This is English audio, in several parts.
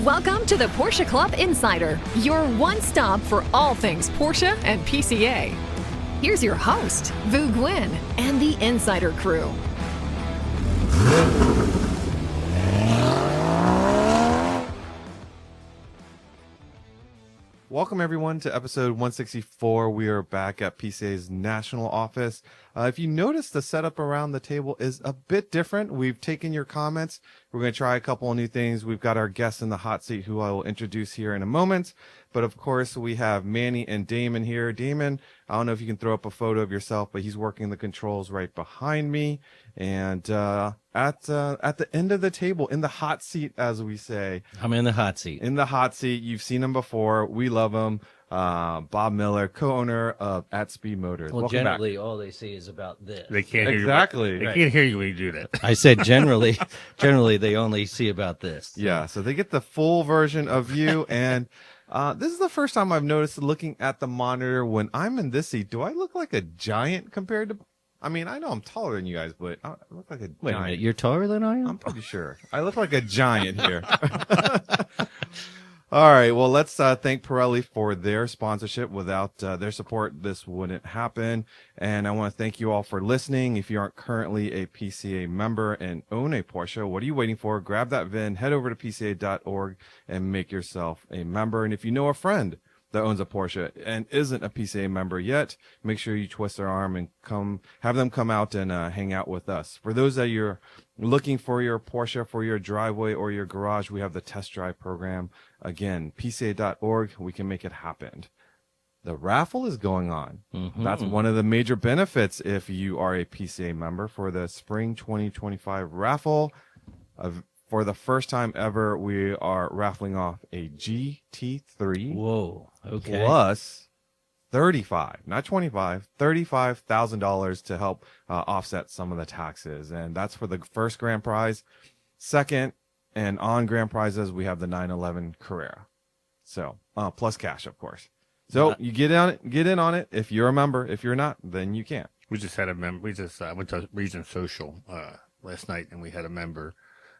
Welcome to the Porsche Club Insider, your one stop for all things Porsche and PCA. Here's your host, Vu Gwyn, and the Insider crew. Welcome, everyone, to episode 164. We are back at PCA's national office. If you notice, the setup around the table is a bit different. We've taken your comments. We're going to try a couple of new things. We've got our guests in the hot seat who I will introduce here in a moment. But, of course, we have Manny and Damon here. Damon, I don't know if you can throw up a photo of yourself, but he's working the controls right behind me. And at the end of the table, in the hot seat, as we say. I'm in the hot seat. In the hot seat. You've seen him before. We love him. Bob Miller, co-owner of At Speed Motors. Well, Welcome generally, back. all they see is about this. They can't Exactly. hear you. They can't hear you when you do that. I said generally they only see about this. Yeah, so they get the full version of you. And this is the first time I've noticed, looking at the monitor, when I'm in this seat, do I look like a giant compared to... I mean, I know I'm taller than you guys, but I look like a Wait giant. a minute, you're taller than I am? I'm pretty sure. I look like a giant here. All right, well, let's thank Pirelli for their sponsorship. Without their support, this wouldn't happen. And I want to thank you all for listening. If you aren't currently a PCA member and own a Porsche, what are you waiting for? Grab that VIN, head over to PCA.org, and make yourself a member. And if you know a friend that owns a Porsche and isn't a PCA member yet, make sure you twist their arm and have them come out and hang out with us. For those that you're looking for your Porsche for your driveway or your garage, we have the test drive program. Again, PCA.org, we can make it happen. The raffle is going on. Mm-hmm. That's one of the major benefits if you are a PCA member for the Spring 2025 raffle. For the first time ever, we are raffling off a GT3. Whoa, okay. Plus 35, not 25, $35,000 to help offset some of the taxes. And that's for the first grand prize. Second, and on grand prizes, we have the 911 Carrera. So, plus cash, of course. So you get in on it. If you're a member, if you're not, then you can't. We just had a member. We just went to Region Social last night, and we had a member,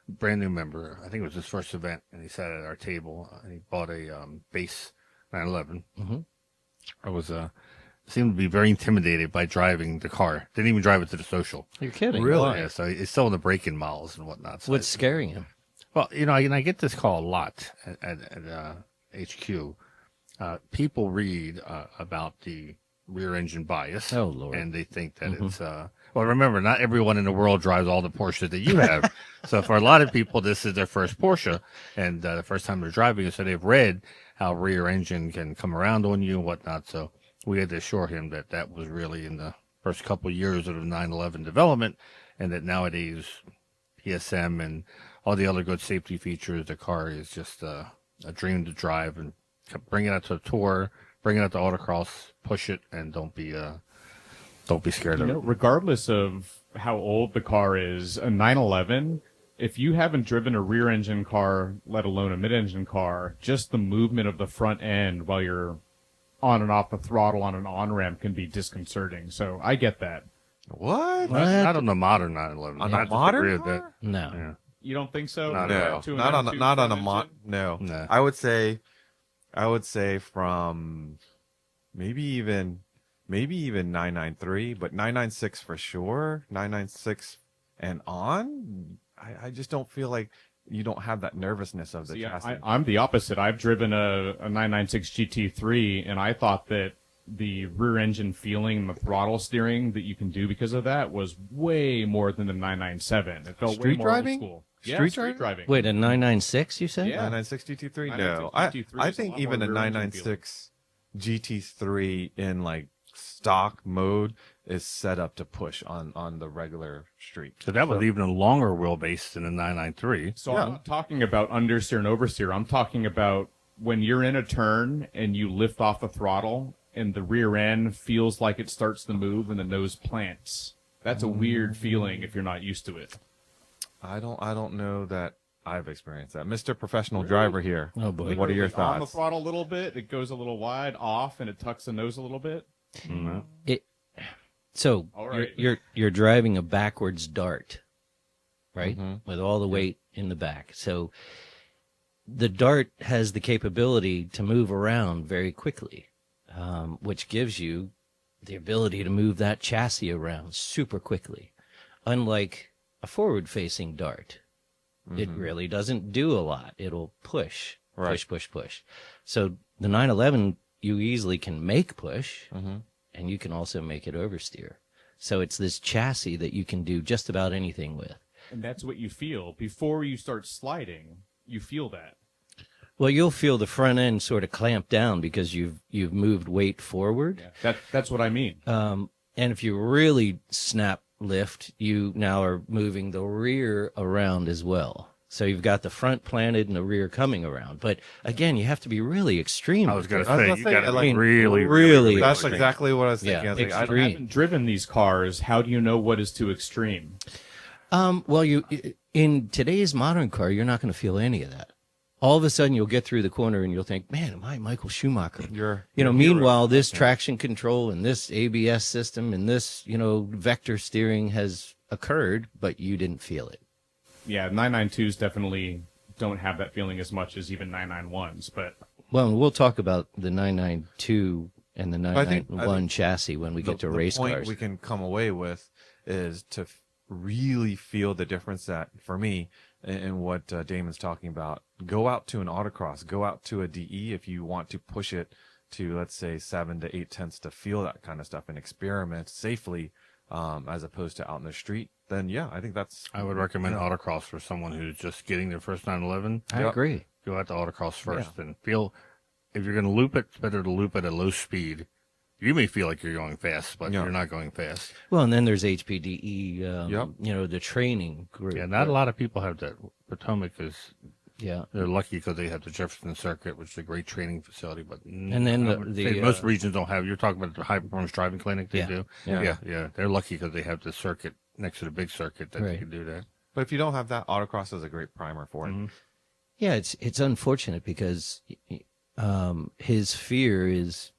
brand new member. I think it was his first event, and he sat at our table, and he bought a base 911. Mm-hmm. I was seemed to be very intimidated by driving the car. Didn't even drive it to the social. You're kidding. Really? Why? Yeah, so it's still in the break-in miles and whatnot. So What's scaring him? Well, you know, I get this call a lot at HQ. People read about the rear engine bias. Oh, Lord. And they think that it's, well, remember, not everyone in the world drives all the Porsche that you have. So for a lot of people, this is their first Porsche and the first time they're driving it. So they've read how rear engine can come around on you and whatnot. So we had to assure him that that was really in the first couple of years of the 911 development, and that nowadays PSM and all the other good safety features, the car is just a dream to drive, and bring it out to a tour, bring it out to autocross, push it, and don't be scared of it. Regardless of how old the car is, a 911, if you haven't driven a rear engine car, let alone a mid-engine car, just the movement of the front end while you're on and off the throttle on an on-ramp can be disconcerting. So I get that. What? Not on the modern 911. On I a disagree modern with that. car? No. Yeah. You don't think so? Not No, Two not on a engine? no. I would say from maybe even 993, but 996 for sure. 996 and on. I just don't feel like you don't have that nervousness of the chassis. I'm the opposite. I've driven a 996 GT3, and I thought that the rear engine feeling and the throttle steering that you can do because of that was way more than the 997. It felt way Street more driving? old school. Street Street driving. Wait, a 996, you said? Yeah. 996 GT3? 996 No. GT3 I is a think lot even a more rear engine 996 GT3 in like stock mode is set up to push on the regular street. So that was even a longer wheelbase than a 993. So I'm not talking about understeer and oversteer. I'm talking about when you're in a turn and you lift off the throttle and the rear end feels like it starts to move and the nose plants. That's a weird feeling if you're not used to it. I don't know that I've experienced that. Mr. Professional Driver here. Oh, boy. What are your Like, on the thoughts? throttle a little bit, it goes a little wide, off, and it tucks the nose a little bit. Mm-hmm. So All right. you're driving a backwards dart, right? Mm-hmm. With all the weight in the back. So the Dart has the capability to move around very quickly, which gives you the ability to move that chassis around super quickly. Unlike a forward-facing Dart, it really doesn't do a lot. It'll push, push. So the 911, you easily can make push, and you can also make it oversteer. So it's this chassis that you can do just about anything with. And that's what you feel before you start sliding. You feel that. Well, you'll feel the front end sort of clamp down because you've moved weight forward. Yeah, that's what I mean. And if you really snap lift, you now are moving the rear around as well. So you've got the front planted and the rear coming around. But again, you have to be really extreme. I was going to I was say, gonna you say, got to like, be really, really That's extreme. exactly what I was thinking. Yeah, I was like, I extreme. I haven't driven these cars. How do you know what is too extreme? Well, in today's modern car, you're not going to feel any of that. All of a sudden, you'll get through the corner and you'll think, man, am I Michael Schumacher? You're Meanwhile, this traction control and this ABS system and this, vector steering has occurred, but you didn't feel it. Yeah, 992s definitely don't have that feeling as much as even 991s, but Well, we'll talk about the 992 and the I think 991 chassis when we get to race the point cars. we can come away with is to really feel the difference that, for me, in what Damon's talking about. Go out to an autocross, go out to a DE if you want to push it to, let's say, 7 to 8 tenths to feel that kind of stuff and experiment safely, as opposed to out in the street. Then yeah, I think that's. I would recommend autocross for someone who's just getting their first 911. I agree. Go out to autocross first and feel. If you're going to loop it, it's better to loop it at low speed. You may feel like you're going fast, but you're not going fast. Well, and then there's HPDE, the training group. Yeah, not a lot of people have that. Potomac is. Yeah. They're lucky because they have the Jefferson Circuit, which is a great training facility. But And then I would say most regions don't have. You're talking about the high performance driving clinic. They do. Yeah. They're lucky because they have the circuit next to the big circuit that they can do that. But if you don't have that, autocross is a great primer for it. Yeah, it's unfortunate because his fear is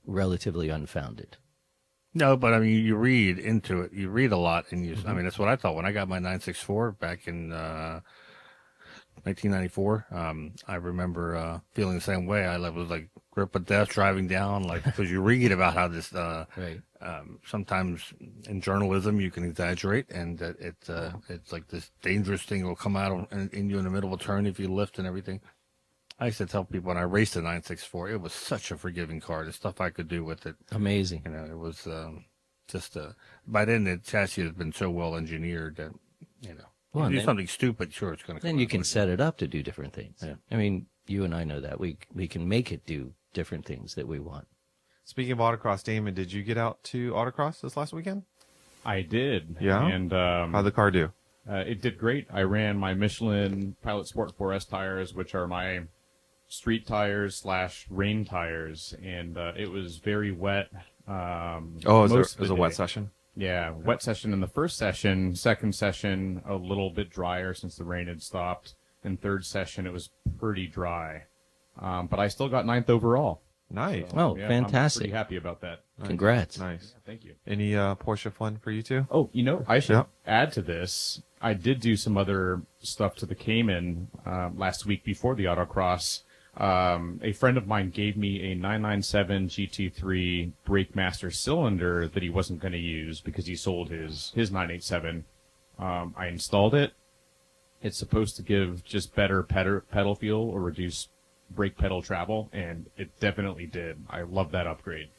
relatively unfounded. No, but I mean, you read into it. You read a lot, and I mean, that's what I thought when I got my 964 back in 1994. I remember feeling the same way. I was like grip of death driving down, like because you read about how this. Right. Sometimes in journalism you can exaggerate, and that it's like this dangerous thing will come out in you in the middle of a turn if you lift and everything. I used to tell people when I raced a 964, it was such a forgiving car. The stuff I could do with it, Amazing. it was just. By then, the chassis has been so well engineered that Well, you do then- something stupid, sure, it's going to. Then you can set it up to do different things. Yeah. I mean, you and I know that. We can make it do different things that we want. Speaking of autocross, Damon, did you get out to autocross this last weekend? I did. Yeah? And How'd the car do? it did great. I ran my Michelin Pilot Sport 4S tires, which are my street tires / rain tires, and it was very wet. It was a wet session? Yeah, wet session in the first session. Second session, a little bit drier since the rain had stopped. And third session, it was pretty dry. But I still got 9th overall. Nice. Oh, Yeah, fantastic. I'm pretty happy about that. Congrats. Nice. Yeah, thank you. Any Porsche fun for you two? Oh, I should Yeah. add to this. I did do some other stuff to the Cayman last week before the autocross. A friend of mine gave me a 997 GT3 Brakemaster cylinder that he wasn't going to use because he sold his 987. I installed it. It's supposed to give just better pedal feel or reduce brake pedal travel, and it definitely did. I love that upgrade.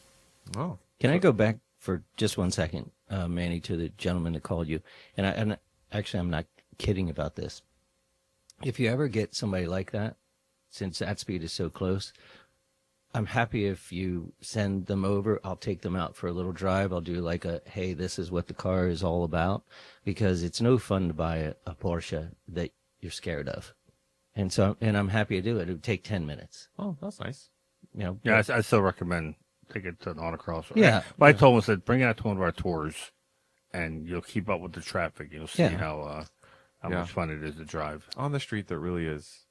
Oh. Can I go back for just 1 second, Manny, to the gentleman that called you? And actually, I'm not kidding about this. If you ever get somebody like that, since that speed is so close, I'm happy if you send them over. I'll take them out for a little drive. I'll do like hey, this is what the car is all about, because it's no fun to buy a Porsche that you're scared of. And I'm happy to do it. It would take 10 minutes. Oh, that's nice. Yeah, I still recommend take it to an autocross. Yeah. But I told him, I said, bring it out to one of our tours, and you'll keep up with the traffic. You'll see how much fun it is to drive. On the street, there really is,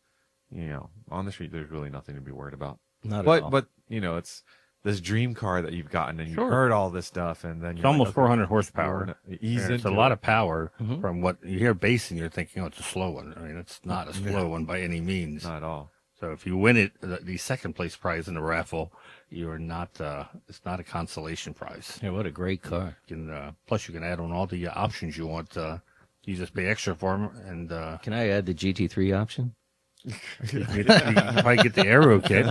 on the street, there's really nothing to be worried about. Not at all. But it's this dream car that you've gotten, and you've Sure. heard all this stuff, and then It's you're almost like, 400 horsepower. Ease And it's a into lot it. of power Mhm. from what you hear bass and you're thinking, oh, it's a slow one. I mean, it's not a slow one by any means. Not at all. So if you win it, the second place prize in the raffle, you're not. It's not a consolation prize. Yeah, what a great car. You can, plus, you can add on all the options you want. You just pay extra for them, and Can I add the GT3 option? you probably get the aero kit,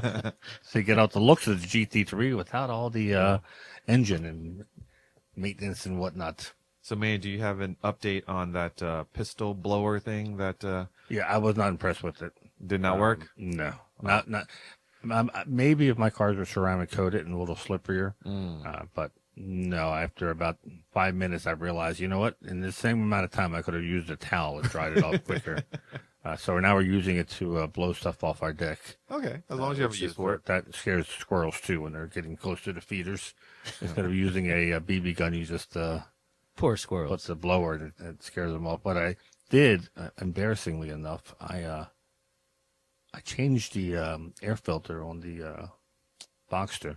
so you get out the looks of the GT3 without all the engine and maintenance and whatnot. So, man, do you have an update on that pistol blower thing that Yeah, I was not impressed with it. did not work? No, not. Maybe if my cars were ceramic coated and a little slipperier, but no. After about 5 minutes, I realized, you know what? In the same amount of time, I could have used a towel and dried it off quicker. So now we're using it to blow stuff off our deck. Okay, as long as you have a Which use is for it. That scares squirrels too when they're getting close to the feeders. Instead of using a BB gun, you just Poor put squirrels. the blower and it scares them off. But I did, embarrassingly enough, I changed the air filter on the Boxster,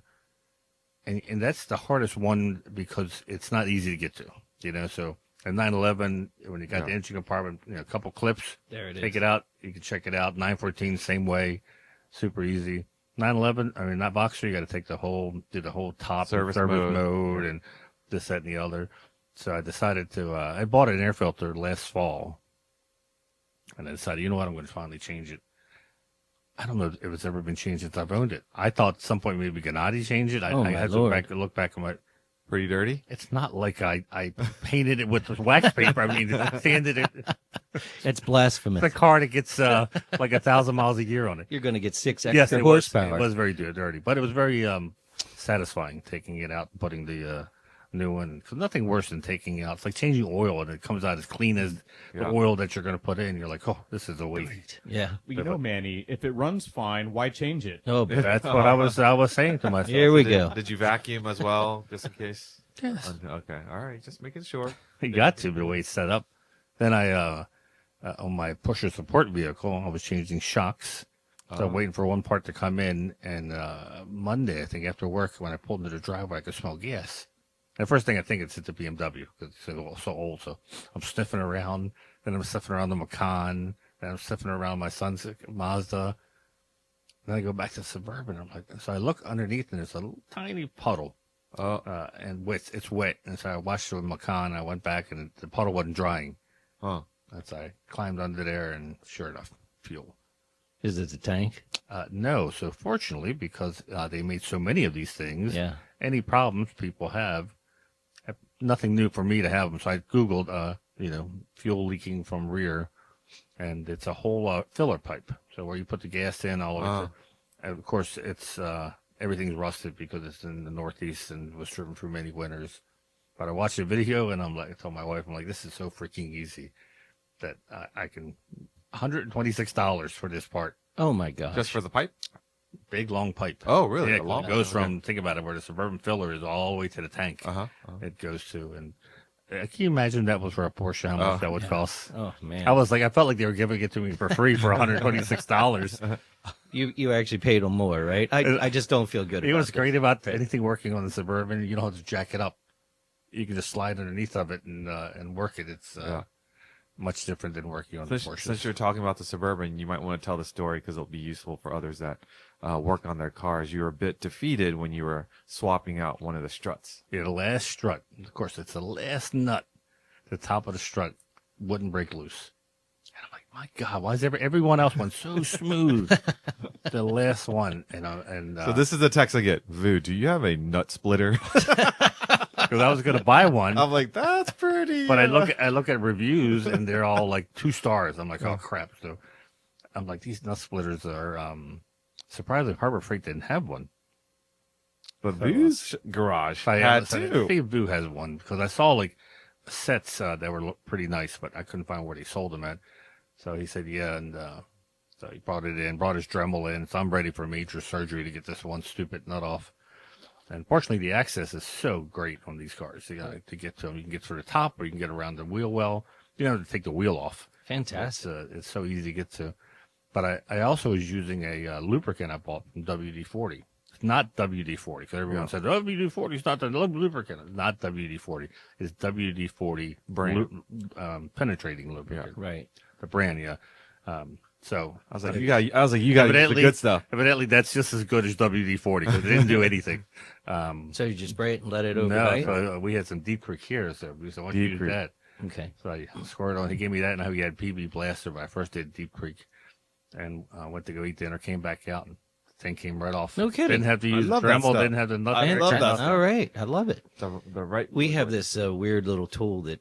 and that's the hardest one because it's not easy to get to. You know, so at 911, when you got the engine compartment, a couple clips, There it take is. it out, you can check it out. 914, same way, super easy. 911, I mean, not Boxster, you got to take do the whole top Service mode and this, that, and the other. So I decided to, I bought an air filter last fall, and I decided, you know what, I'm going to finally change it. I don't know if it's ever been changed since I've owned it. I thought at some point maybe Gennady changed it. Oh, I my had Lord. to look back and went, Pretty dirty. it's not like I painted it with wax paper. I mean, sanded it. That's blasphemous. It's a car that gets like 1,000 miles a year on it. You're going to get 6 extra Yes, it horsepower. was very dirty, but it was very satisfying taking it out and putting the new one. Because nothing worse than taking it out. It's like changing oil and it comes out as clean as the oil that you're going to put in. You're like, oh, this is a waste. Yeah. Well, you know, Manny, if it runs fine, why change it? Oh, That's what I was saying to myself. here we go. Did you vacuum as well, just in case? Yes. Okay. All right. Just making sure. You got to the way it's set up. Then I on my pusher support vehicle, I was changing shocks. So I'm waiting for one part to come in, and Monday, I think, after work, when I pulled into the driveway, I could smell gas. And the first thing I think it's the BMW because it's so old. So I'm sniffing around, then I'm sniffing around the Macan, then I'm sniffing around my son's Mazda. Then I go back to Suburban. I'm like, so I look underneath, and there's a little tiny puddle, and it's wet. And so I washed the Macan. I went back, and the puddle wasn't drying. Huh. That's I climbed under there, and sure enough, fuel. Is it the tank? No. So fortunately, because they made so many of these things, Yeah. any problems people have, nothing new for me to have them. So I Googled, fuel leaking from rear, and it's a whole filler pipe. So where you put the gas in, all of it. And of course, it's everything's rusted because it's in the Northeast and was driven through many winters. But I watched the video, and I told my wife, I'm like, this is so freaking easy that I can $126 for this part. Oh, my gosh. Just for the pipe? Big long pipe. Oh, really? Yeah, A long it goes one? from, think about it, where the Suburban filler is all the way to the tank. Uh-huh. It goes to, and can you imagine that was for a Porsche, how much that would cost? Oh, man. I felt like they were giving it to me for free for $126. You actually paid them more, right? I just don't feel good about It was this. great about anything working on the Suburban. You don't have to jack it up. You can just slide underneath of it and work it. It's much different than working on the Porsche. Since you're talking about the Suburban, you might want to tell the story because it'll be useful for others that work on their cars. You were a bit defeated when you were swapping out one of the struts. Yeah, the last strut. Of course, it's the last nut. The top of the strut wouldn't break loose. And I'm like, my God, why is everyone else went so smooth? The last one, So this is the text I get. Vu, do you have a nut splitter? because I was going to buy one. I'm like, that's pretty. But I look at reviews and they're all like 2 stars. I'm like, oh crap. So I'm like, these nut splitters are surprisingly Harbor Freight didn't have one. But Vu's garage So had so I two. think Vu has one because I saw like sets that were pretty nice, but I couldn't find where they sold them at. So he said, yeah, and so he brought it in, brought his Dremel in. So I'm ready for major surgery to get this one stupid nut off. And fortunately, the access is so great on these cars. You got to get to them. You can get through the top, or you can get around the wheel well. You don't have to take the wheel off. Fantastic. It's so easy to get to. But I also was using a lubricant I bought from WD-40. not WD-40, because everyone said WD-40 is not the lubricant. Not WD-40. It's WD-40 Brand. penetrating lubricant. Right. The brand, yeah. So I was like, you got the good stuff. Evidently, that's just as good as WD-40 because it didn't do anything. So you just spray it and let it No, overnight? so we had some Deep Creek here, so we said, why don't you use that? Okay. So I scored on. He gave me that, and how he had PB Blaster. But I first did Deep Creek, and went to go eat dinner. Came back out, and the thing came right off. No kidding. Didn't have to use love that Dremel. stuff. Didn't have to nothing. I love that stuff. All right. I love it. The right. We have this weird little tool that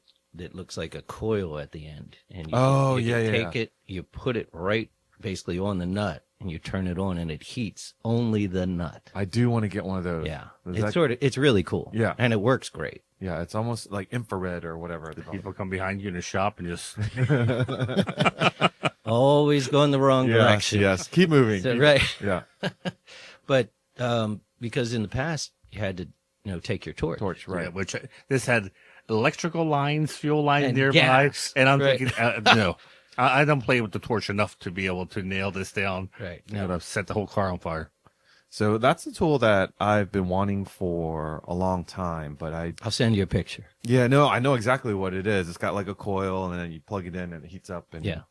looks like a coil at the end. And Oh, you yeah. take it, you put it right basically on the nut, and you turn it on, and it heats only the nut. I do want to get one of those. Yeah. Is It's really cool. Yeah. And it works great. Yeah, it's almost like infrared or whatever. The people come behind you in the shop and just Always going the wrong direction. Yes, keep moving. So, right. Yeah. But because in the past, you had to take your torch. Right. yeah, which this had electrical lines, fuel lines And nearby, gas. and I'm Right. thinking, no, I don't play with the torch enough to be able to nail this down. Right. You know, to set the whole car on fire. So that's a tool that I've been wanting for a long time, but I'll send you a picture. I know exactly what it is. It's got like a coil, and then you plug it in, and it heats up. And Yeah.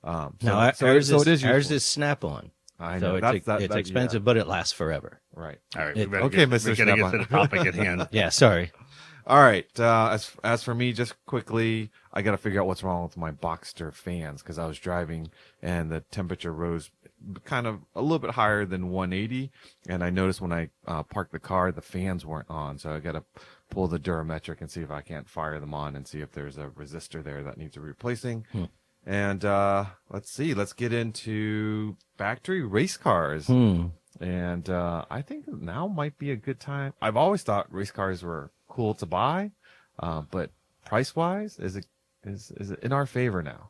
so Now, so ours it is ours useful. is snap-on. I So know it's expensive, but it lasts forever. Right. All right, It- we better okay, get, Mr. we gotta get to Snap-on. the topic at hand. Yeah, sorry. All right. As for me, just quickly, I got to figure out what's wrong with my Boxster fans because I was driving and the temperature rose kind of a little bit higher than 180, and I noticed when I parked the car, the fans weren't on. So I got to pull the Durametric and see if I can't fire them on and see if there's a resistor there that needs replacing. And let's see. Let's get into factory race cars. And I think now might be a good time. I've always thought race cars were cool to buy, but price wise, is it in our favor now?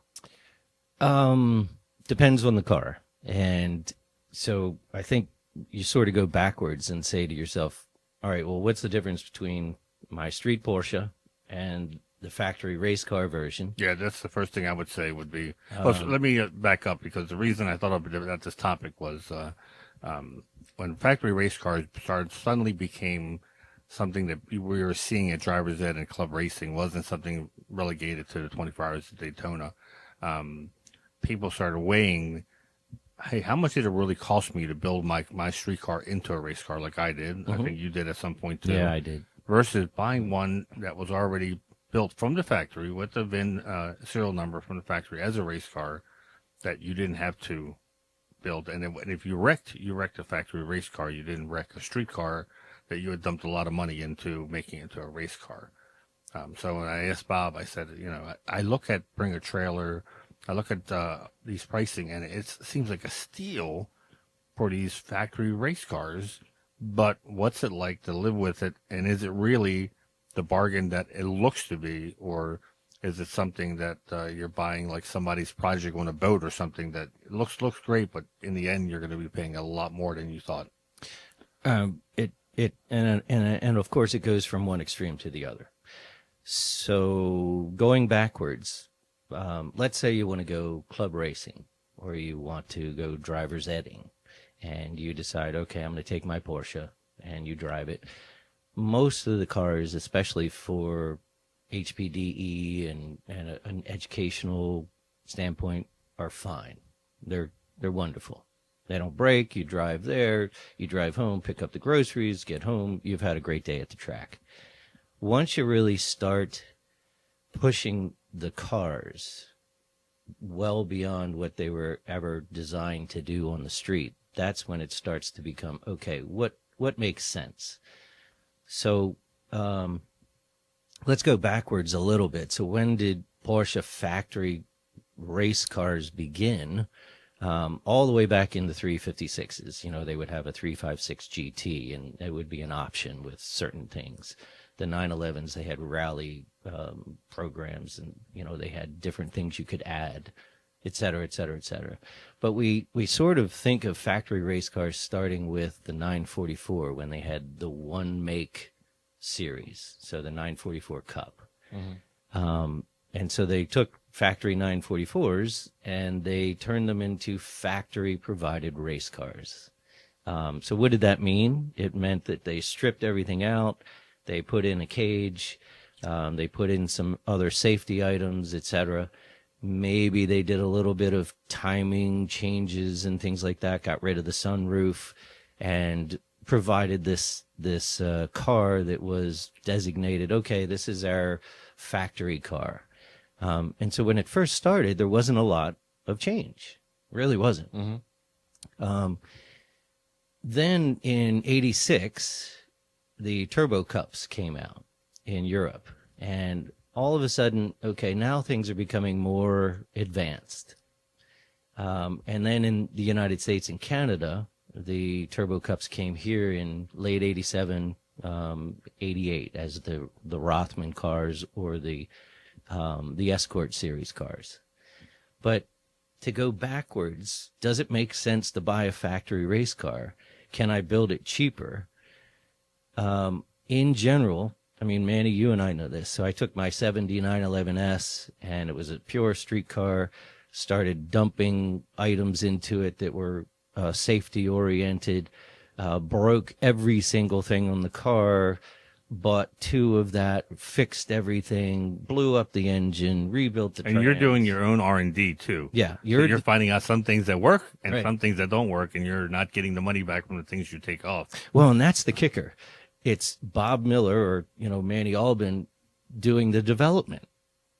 Depends on the car. And so I think you sort of go backwards and say to yourself, all right, well, what's the difference between my street Porsche and the factory race car version? Yeah, that's the first thing I would say would be. So let me back up because the reason I thought about this topic was when factory race cars suddenly became something that we were seeing at Driver's Ed and club racing, wasn't something relegated to the 24 Hours of Daytona. People started weighing, hey, how much did it really cost me to build my street car into a race car like I did? I think you did at some point too. Yeah, I did. Versus buying one that was already built from the factory with the VIN serial number from the factory as a race car that you didn't have to build. And if you wrecked a factory race car, you didn't wreck a street car that you had dumped a lot of money into making it into a race car. So when I asked Bob, I said, I look at Bring a Trailer, I look at these pricing, and it seems like a steal for these factory race cars. But what's it like to live with it? And is it really the bargain that it looks to be, or is it something that you're buying like somebody's project on a boat or something that looks great, but in the end you're going to be paying a lot more than you thought? And of course it goes from one extreme to the other. So going backwards, let's say you want to go club racing or you want to go driver's edding and you decide, okay, I'm going to take my Porsche and you drive it. Most of the cars, especially for HPDE and an educational standpoint, are fine. They're wonderful. They don't break. You drive there, you drive home, pick up the groceries, get home. You've had a great day at the track. Once you really start pushing the cars well beyond what they were ever designed to do on the street, that's when it starts to become, okay, what makes sense? So let's go backwards a little bit. So when did Porsche factory race cars begin? All the way back in the 356s, they would have a 356 GT, and it would be an option with certain things. The 911s, they had rally programs, and they had different things you could add, et cetera, et cetera, et cetera. But we sort of think of factory race cars starting with the 944 when they had the one make series, so the 944 Cup. And so they took factory 944s and they turned them into factory provided race cars. So what did that mean? It meant that they stripped everything out. They put in a cage. They put in some other safety items, etc. Maybe they did a little bit of timing changes and things like that, got rid of the sunroof, and provided this car that was designated, okay, this is our factory car. And so when it first started, there wasn't a lot of change. Really wasn't. Then in '86, the Turbo Cups came out in Europe. And all of a sudden, okay, now things are becoming more advanced. And then in the United States and Canada, the Turbo Cups came here in late '87, '88 as the Rothman cars or the Escort series cars. But to go backwards, does it make sense to buy a factory race car? Can I build it cheaper? In general, I mean, Manny, you and I know this. So I took my 7911S, and it was a pure street car, started dumping items into it that were safety oriented, broke every single thing on the car, bought two of that, fixed everything, blew up the engine, rebuilt the And you're trans. doing your own R&D too. Yeah, So you're finding out some things that work and Right. some things that don't work, and you're not getting the money back from the things you take off. Well, and that's the kicker. It's Bob Miller or, Manny Albin doing the development.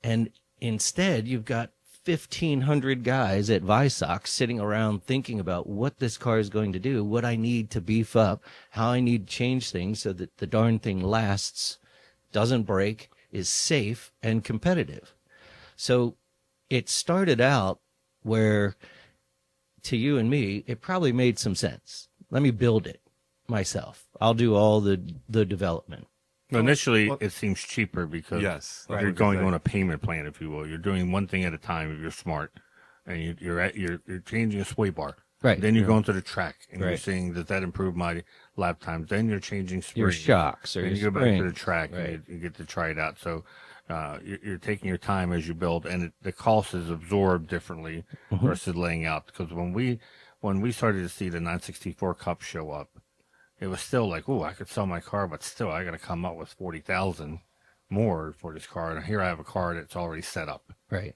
And instead, you've got 1,500 guys at Weissach sitting around thinking about what this car is going to do, what I need to beef up, how I need to change things so that the darn thing lasts, doesn't break, is safe and competitive. So it started out where, to you and me, it probably made some sense. Let me build it myself. I'll do all the development. Initially, it seems cheaper because Yes. you're going on a payment plan, if you will. You're doing one thing at a time if you're smart, and you're changing a sway bar. Right. Then you're going to the track, and you're Right. saying, does that improve my lap times? Then you're changing springs. Your shocks or Then you your go back to the springs. track, Right. and you get to try it out. So you're taking your time as you build, and the cost is absorbed differently versus laying out. Because when we started to see the 964 Cup show up, it was still like, oh, I could sell my car, but still I got to come up with 40,000 more for this car. And here I have a car that's already set up. Right.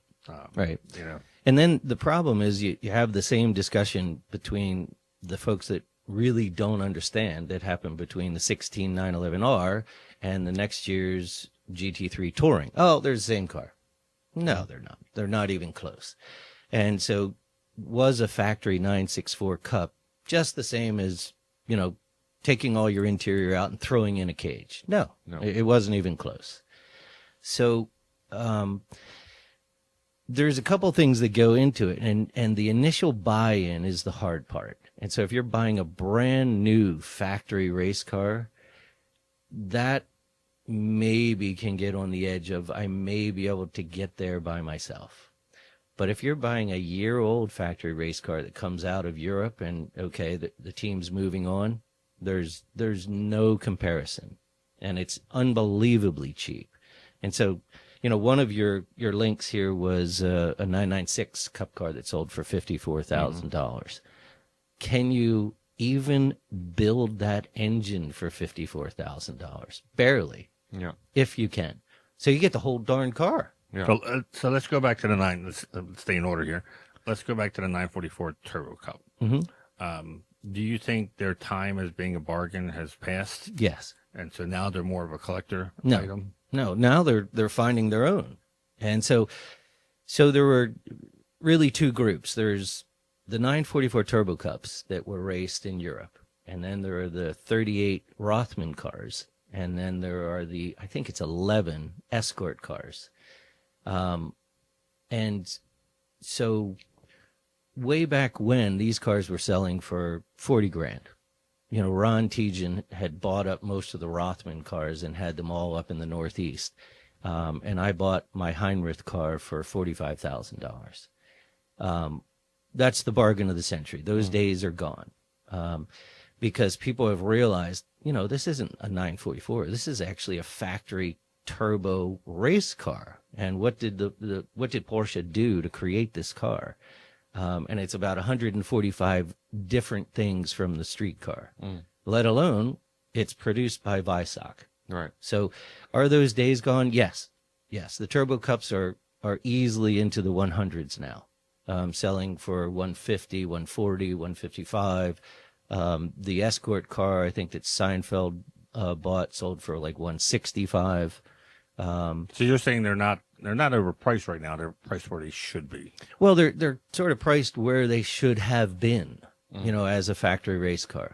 Right. You know, And then the problem is you have the same discussion between the folks that really don't understand that happened between the 16 911R and the next year's GT3 Touring. Oh, they're the same car. No, they're not. They're not even close. And so was a factory 964 Cup just the same as, taking all your interior out and throwing in a cage? No. It wasn't even close. So there's a couple things that go into it, and the initial buy-in is the hard part. And so if you're buying a brand new factory race car, that maybe can get on the edge of, I may be able to get there by myself. But if you're buying a year-old factory race car that comes out of Europe and, okay, the team's moving on, there's no comparison. And it's unbelievably cheap. And so, one of your links here was a 996 Cup car that sold for $54,000. Can you even build that engine for $54,000? Barely. Yeah. If you can. So you get the whole darn car. Yeah. So let's go back to the let's stay in order here. Let's go back to the 944 Turbo Cup. Do you think their time as being a bargain has passed? Yes. And so now they're more of a collector No. item? No, now they're finding their own. And so there were really two groups. There's the 944 Turbo Cups that were raced in Europe, and then there are the 38 Rothman cars, and then there are I think it's 11 Escort cars. And so way back when, these cars were selling for $40,000. Ron Tejan had bought up most of the Rothman cars and had them all up in the Northeast. And I bought my Heinrich car for $45,000. That's the bargain of the century. Those days are gone. Because people have realized, this isn't a 944. This is actually a factory turbo race car. And what did what did Porsche do to create this car? and it's about 145 different things from the street car, let alone it's produced by Weissach. Right. So are those days gone? Yes. Yes. The Turbo Cups are easily into the 100s now, selling for 150, 140, 155. The Escort car, I think that Seinfeld bought, sold for like 165. So you're saying they're not overpriced right now. They're priced where they should be. Well, they're sort of priced where they should have been, as a factory race car.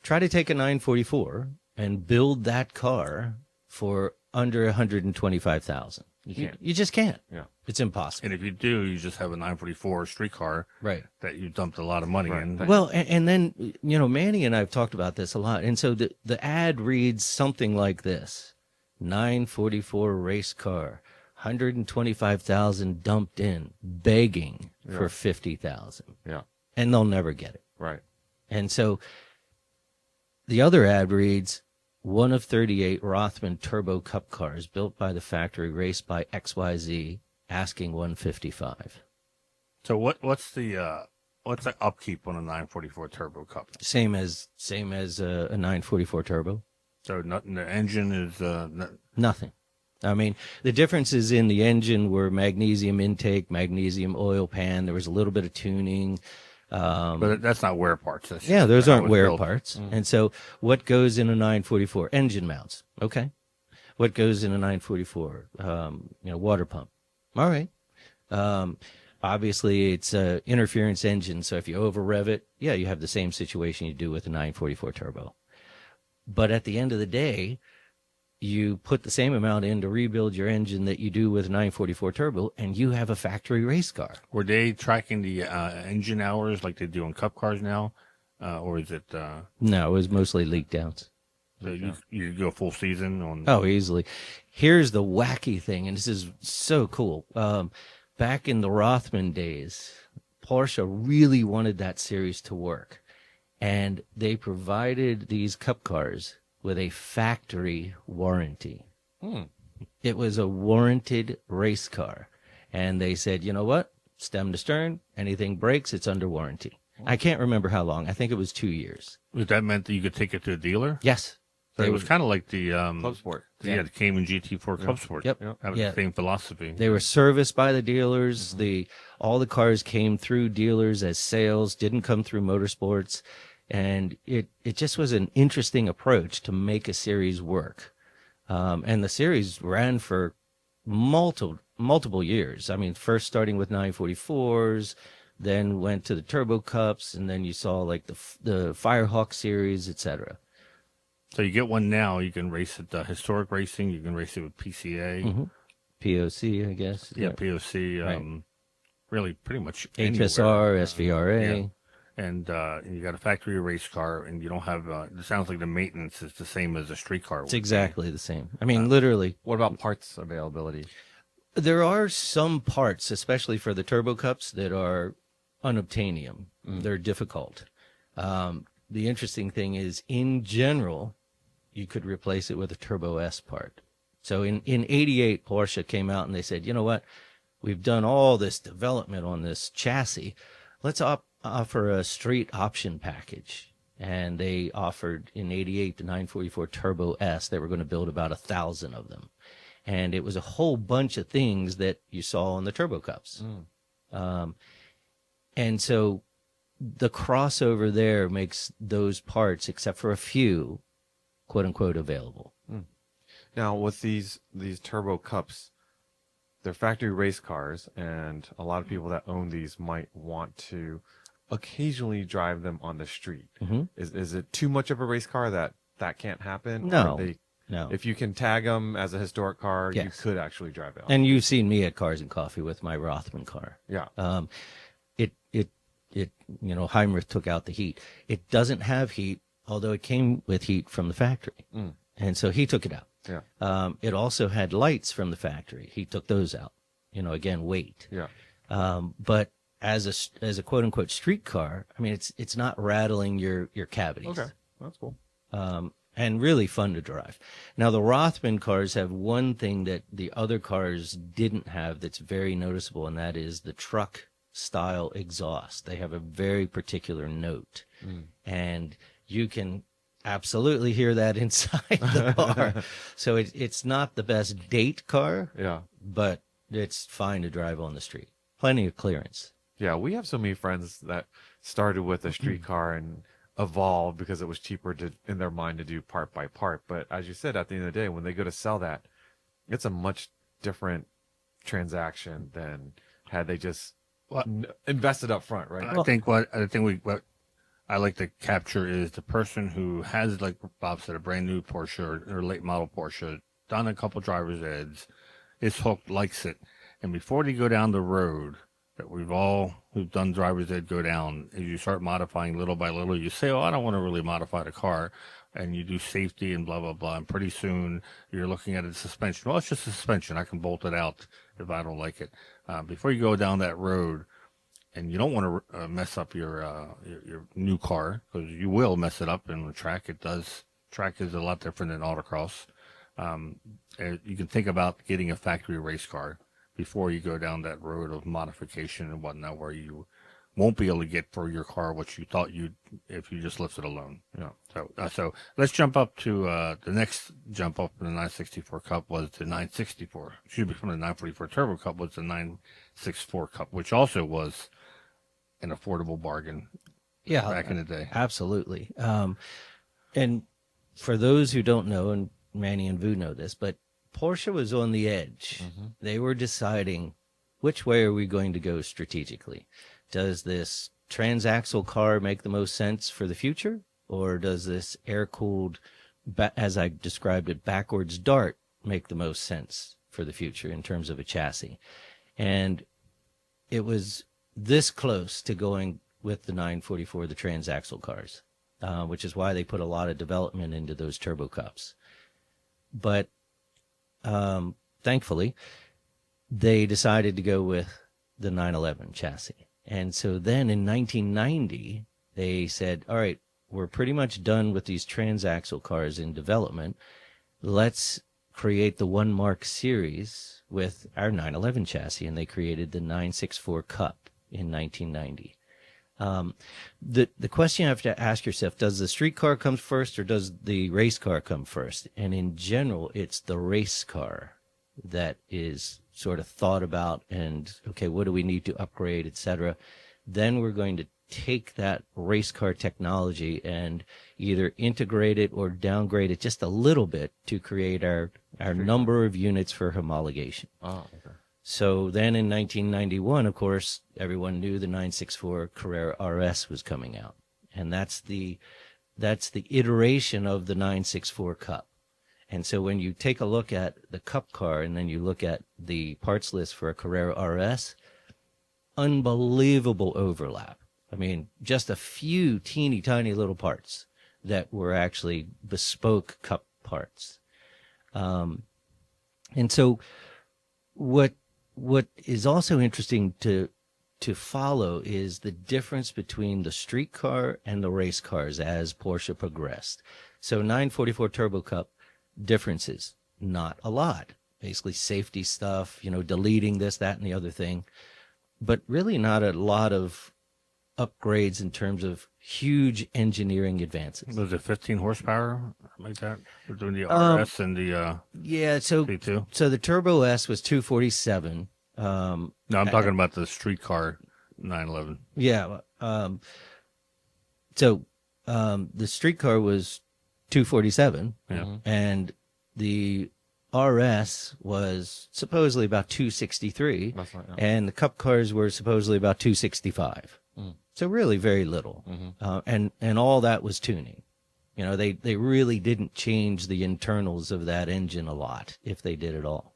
Try to take a 944 and build that car for under 125,000. You can't. You just can't. Yeah. It's impossible. And if you do, you just have a 944 street car Right. that you dumped a lot of money in. Well, and then, Manny and I have talked about this a lot. And so the ad reads something like this: 944 race car, 125,000 dumped in, begging for 50,000. Yeah. And they'll never get it. Right. And so the other ad reads, one of 38 Rothman Turbo Cup cars built by the factory, raced by XYZ, asking 155. So what's the upkeep on a 944 Turbo Cup? Same as a 944 Turbo. So nothing. The engine is Nothing. I mean, the difference is in the engine were magnesium intake, magnesium oil pan. There was a little bit of tuning. but that's not wear parts. That's Yeah, those how aren't it's wear built. parts. And so what goes in a 944? Engine mounts. Okay. What goes in a 944? Water pump. All right. Obviously, it's a interference engine. So if you over rev it, yeah, you have the same situation you do with a 944 turbo. But at the end of the day, you put the same amount in to rebuild your engine that you do with a 944 turbo, and you have a factory race car. Were they tracking the engine hours like they do on cup cars now, or is it? No, it was mostly leak downs. So you go full season on? Oh, easily. Here's the wacky thing, and this is so cool. Back in the Rothman days, Porsche really wanted that series to work, and they provided these cup cars with a factory warranty. It was a warranted race car. And they said, you know what? Stem to stern, anything breaks, it's under warranty. I can't remember how long. I think it was 2 years. That meant that you could take it to a dealer? Yes. So it was kind of like the Club Sport. the Cayman GT4 Club Sport. Yep. That was Yeah. the same philosophy. They were serviced by the dealers. All the cars came through dealers as sales, didn't come through motorsports. And it just was an interesting approach to make a series work. And the series ran for multiple years. I mean, first starting with 944s, then went to the Turbo Cups, and then you saw like the Firehawk series, etc. So you get one now, you can race it historic racing, you can race it with PCA, POC, I guess. POC, Right. really pretty much HSR, anywhere. SVRA. Yeah. And you got a factory race car, and you don't have. It sounds like the maintenance is the same as a street car. It's exactly the same. I mean, literally. What about parts availability? There are some parts, especially for the Turbo Cups, that are unobtainium. They're difficult. The interesting thing is, in general, you could replace it with a Turbo S part. So in 88, Porsche came out and they said, you know what? We've done all this development on this chassis. Let's offer a street option package. And they offered in 88 the 944 Turbo S. They were going to build about 1,000 of them. And it was a whole bunch of things that you saw on the Turbo Cups. And so the crossover there makes those parts, except for a few, quote unquote, available. Now, with these Turbo Cups, they're factory race cars, and a lot of people that own these might want to occasionally drive them on the street. Is it too much of a race car that can't happen? No. Or No. If you can tag them as a historic car, you Yes. could actually drive it. And you've seen me at Cars and Coffee with my Rothman car. Yeah. It Heinrich took out the heat. It doesn't have heat, although it came with heat from the factory. And so he took it out. Yeah. It also had lights from the factory. He took those out. Again, weight. Yeah. But as a quote unquote street car, I mean, it's not rattling your cavities. Okay. That's cool. And really fun to drive. Now, the Rothman cars have one thing that the other cars didn't have that's very noticeable, and that is the truck style exhaust. They have a very particular note, and you can absolutely hear that inside the car. So it's not the best date car, Yeah. but it's fine to drive on the street. Plenty of clearance. Yeah, we have so many friends that started with a street car and evolved because it was cheaper to, in their mind, to do part by part. But as you said, at the end of the day, when they go to sell that, it's a much different transaction than had they just invested up front, right? I think what I like to capture is the person who has, like Bob said, a brand new Porsche or late model Porsche, done a couple driver's eds, is hooked, likes it, and before they go down the road that we've all who've done driver's ed go down, as you start modifying little by little, you say, "Oh, I don't want to really modify the car," and you do safety and blah blah blah, and pretty soon you're looking at a suspension. Well, it's just a suspension. I can bolt it out if I don't like it. Before you go down that road. And you don't want to mess up your new car, because you will mess it up in the track. Track is a lot different than autocross. And you can think about getting a factory race car before you go down that road of modification and whatnot, where you won't be able to get for your car what you thought you'd if you just left it alone. Yeah. So let's jump up to the next jump up in the 964 Cup was the 964. Excuse me, from the 944 Turbo Cup was the 964 Cup, which also was an affordable bargain back in the day. Absolutely. And for those who don't know, and Manny and Vu know this, but Porsche was on the edge. They were deciding, which way are we going to go strategically? Does this transaxle car make the most sense for the future? Or does this air-cooled, as I described it, backwards dart make the most sense for the future in terms of a chassis? And it was this close to going with the 944, the transaxle cars, which is why they put a lot of development into those turbo cups. But thankfully, they decided to go with the 911 chassis. And so then in 1990, they said, all right, we're pretty much done with these transaxle cars in development. Let's create the One Mark series with our 911 chassis. And they created the 964 Cup in 1990. The question you have to ask yourself, does the street car come first or does the race car come first? And in general, it's the race car that is sort of thought about and, okay, what do we need to upgrade, et cetera. Then we're going to take that race car technology and either integrate it or downgrade it just a little bit to create our number of units for homologation. Oh, okay. So then in 1991, of course, everyone knew the 964 Carrera RS was coming out. And that's the iteration of the 964 Cup. And so when you take a look at the Cup car and then you look at the parts list for a Carrera RS, unbelievable overlap. I mean, just a few teeny tiny little parts that were actually bespoke Cup parts. And so what is also interesting to follow is the difference between the street car and the race cars as Porsche progressed. So 944 Turbo Cup differences, not a lot. Basically safety stuff, deleting this, that, and the other thing. But really not a lot of upgrades in terms of huge engineering advances. Was it 15 horsepower like that? We're doing the RS and the V2. So the Turbo S was 247. No, I'm talking about the street car 911. Yeah. The street car was 247. Yeah. And the RS was supposedly about 263. That's right, yeah. And the Cup cars were supposedly about 265. So really very little. And all that was tuning. They really didn't change the internals of that engine a lot, if they did at all.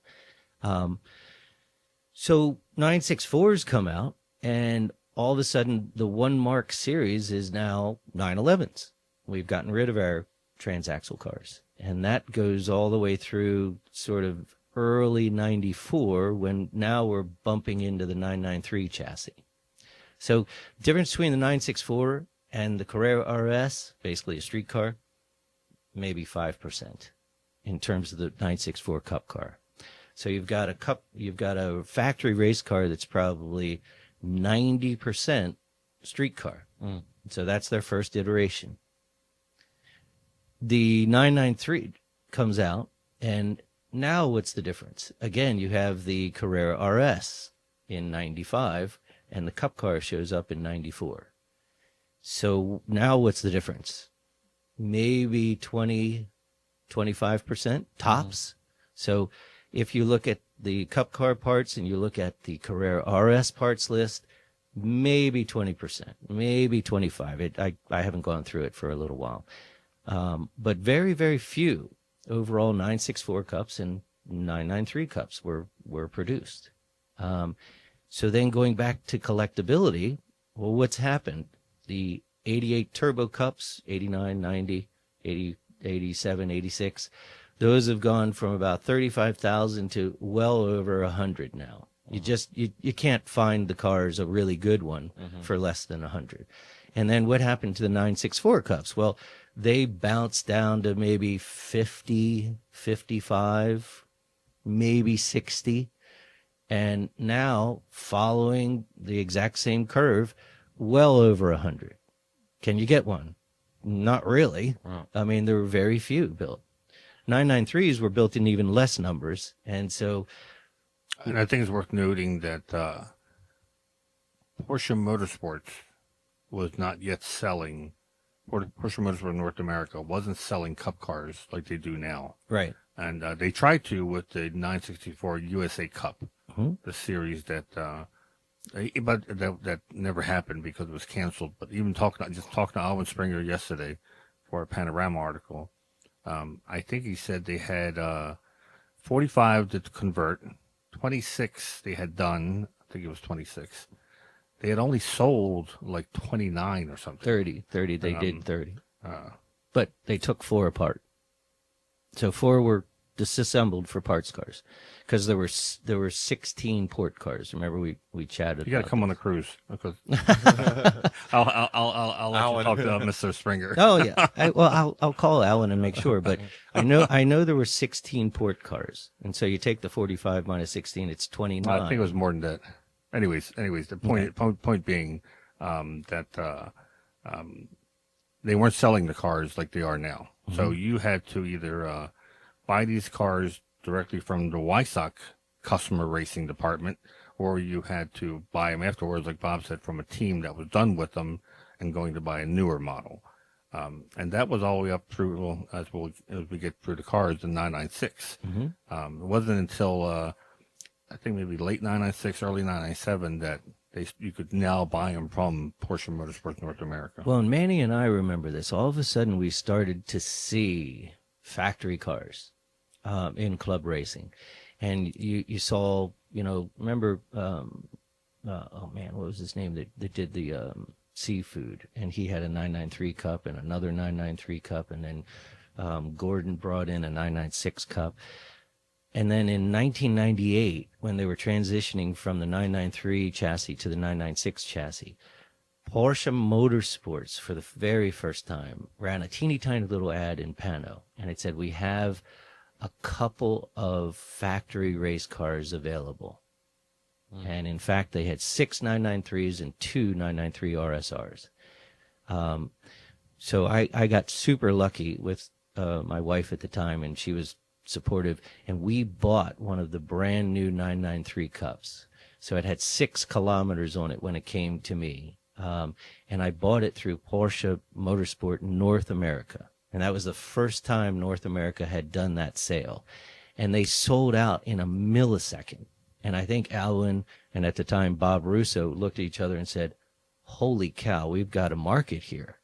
So 964s come out, and all of a sudden the One Mark series is now 911s. We've gotten rid of our transaxle cars. And that goes all the way through sort of early 94, when now we're bumping into the 993 chassis. So difference between the 964 and the Carrera RS, basically a street car, maybe 5% in terms of the 964 Cup car. So you've got a factory race car that's probably 90% street car. So that's their first iteration. The 993 comes out, and now what's the difference? Again, you have the Carrera RS in 95, and the Cup car shows up in 94. So now what's the difference? Maybe 20, 25% tops. So if you look at the Cup car parts and you look at the Carrera RS parts list, maybe 20%, maybe 25. I haven't gone through it for a little while. But very, very few overall 964 Cups and 993 Cups were produced. So then going back to collectability, well, what's happened? The 88 Turbo Cups, 89, 90, 80, 87, 86, those have gone from about 35,000 to well over 100 now. You can't find the cars, a really good one, for less than 100. And then what happened to the 964 Cups? Well, they bounced down to maybe 50, 55, maybe 60. And now, following the exact same curve, well over 100. Can you get one? Not really. Wow. I mean, there were very few built. 993s were built in even less numbers. And so, And I think it's worth noting that Porsche Motorsports was not yet selling, or Porsche Motorsport North America wasn't selling Cup cars like they do now. right. And they tried to with the 964 USA Cup, Mhm. the series that never happened because it was canceled. But even talking to Alvin Springer yesterday for a Panorama article, I think he said they had 45 to convert, 26 they had done. I think it was 26. They had only sold like 29 or something. 30. They did 30. Uh, But they took 4 apart. So 4 were disassembled for parts cars, because there were 16 port cars. Remember we chatted. you got to about come on this. the cruise because I'll let you talk to Mr. Springer. Oh yeah. I'll call Alan and make sure. But I know there were 16 port cars, and so you take the 45 minus 16, it's 29. I think it was more than that. Anyways, the point being that they weren't selling the cars like they are now. Mm-hmm. So you had to either buy these cars directly from the Weissach customer racing department, or you had to buy them afterwards, like Bob said, from a team that was done with them and going to buy a newer model. And that was all the way up through, as we get through the cars, the 996. Mm-hmm. It wasn't until I think maybe late 996, early 997 that you could now buy them from Porsche Motorsports North America. Well, and Manny and I remember this. All of a sudden, we started to see factory cars in club racing, and you saw, remember, oh man, what was his name that did the seafood, and he had a 993 Cup and another 993 Cup, and then Gordon brought in a 996 Cup. And then in 1998, when they were transitioning from the 993 chassis to the 996 chassis, Porsche Motorsports, for the very first time, ran a teeny tiny little ad in Pano, and it said, "We have a couple of factory race cars available." And in fact, they had 6 993s and 2 993 RSRs. So I got super lucky with my wife at the time, and she was supportive, and we bought one of the brand new 993 Cups. So it had 6 kilometers on it when it came to me. And I bought it through Porsche Motorsport North America. And that was the first time North America had done that sale. And they sold out in a millisecond. And I think Alwyn and at the time Bob Russo looked at each other and said, "Holy cow, we've got a market here."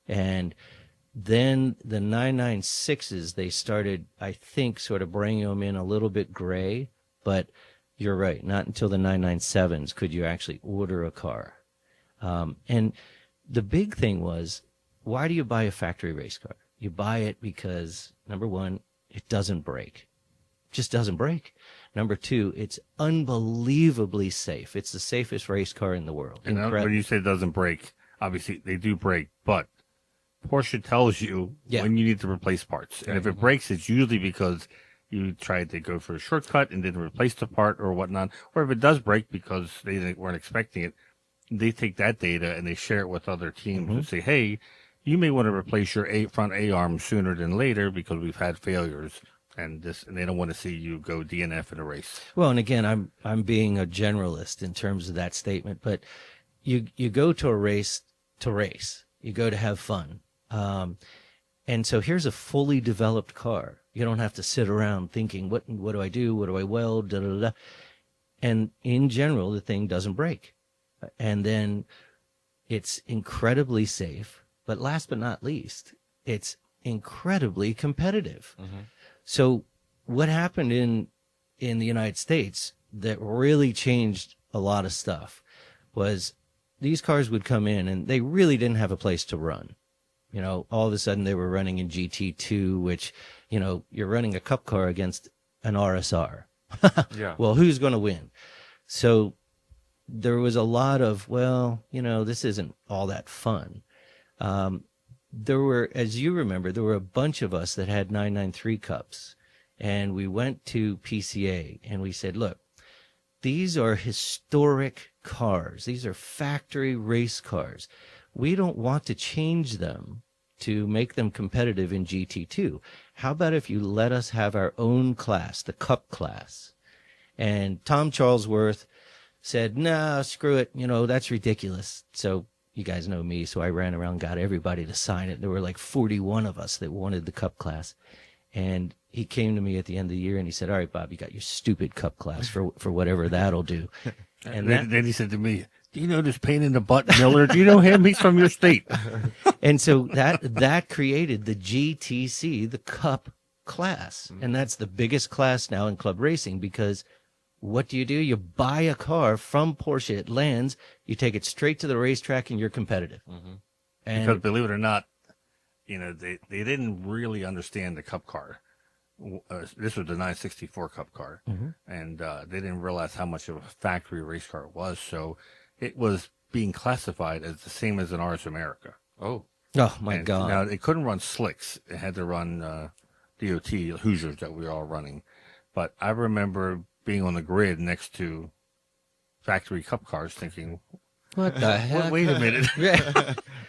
And then the 996s, they started, I think, sort of bringing them in a little bit gray. But you're right, not until the 997s could you actually order a car. And the big thing was, why do you buy a factory race car? You buy it because, number one, it doesn't break. It just doesn't break. Number two, it's unbelievably safe. It's the safest race car in the world. And when you say it doesn't break, obviously they do break, but Porsche tells you when you need to replace parts. And if it breaks, it's usually because you tried to go for a shortcut and didn't replace the part or whatnot, or if it does break because weren't expecting it, they take that data and they share it with other teams and say, hey, you may want to replace your front A-arm sooner than later because we've had failures. And they don't want to see you go DNF in a race. Well, and again, I'm being a generalist in terms of that statement, but you go to a race to race. You go to have fun. And so here's a fully developed car. You don't have to sit around thinking, what do I do? What do I weld? Da, da, da, da. And in general, the thing doesn't break. And then it's incredibly safe. But last but not least, it's incredibly competitive. Mm-hmm. So what happened in the United States that really changed a lot of stuff was these cars would come in and they really didn't have a place to run. You know, all of a sudden they were running in GT2, which, you know, you're running a cup car against an RSR. Yeah. Well, who's going to win? So there was a lot of, well, you know, this isn't all that fun. There were, as you remember, there were a bunch of us that had 993 cups, and we went to PCA and we said, look, these are historic cars. These are factory race cars. We don't want to change them to make them competitive in GT2. How about if you let us have our own class, the cup class? And Tom Charlesworth said, nah, screw it. You know, that's ridiculous. So you guys know me, so I ran around, got everybody to sign it. There were like 41 of us that wanted the cup class. And he came to me at the end of the year and he said, all right, Bob, you got your stupid cup class for whatever that'll do. And then he said to me, do you know this pain in the butt Miller? Do you know him? He's from your state. And so that created the GTC, the cup class. And that's the biggest class now in club racing because what do? You buy a car from Porsche. It lands. You take it straight to the racetrack, and you're competitive. Mm-hmm. And because believe it or not, you know they didn't really understand the cup car. This was the 964 cup car, mm-hmm. and they didn't realize how much of a factory race car it was. So it was being classified as the same as an RS America. Oh my God! Now it couldn't run slicks. It had to run DOT Hoosiers that we were all running. But I remember being on the grid next to factory cup cars thinking, what the heck? Wait a minute.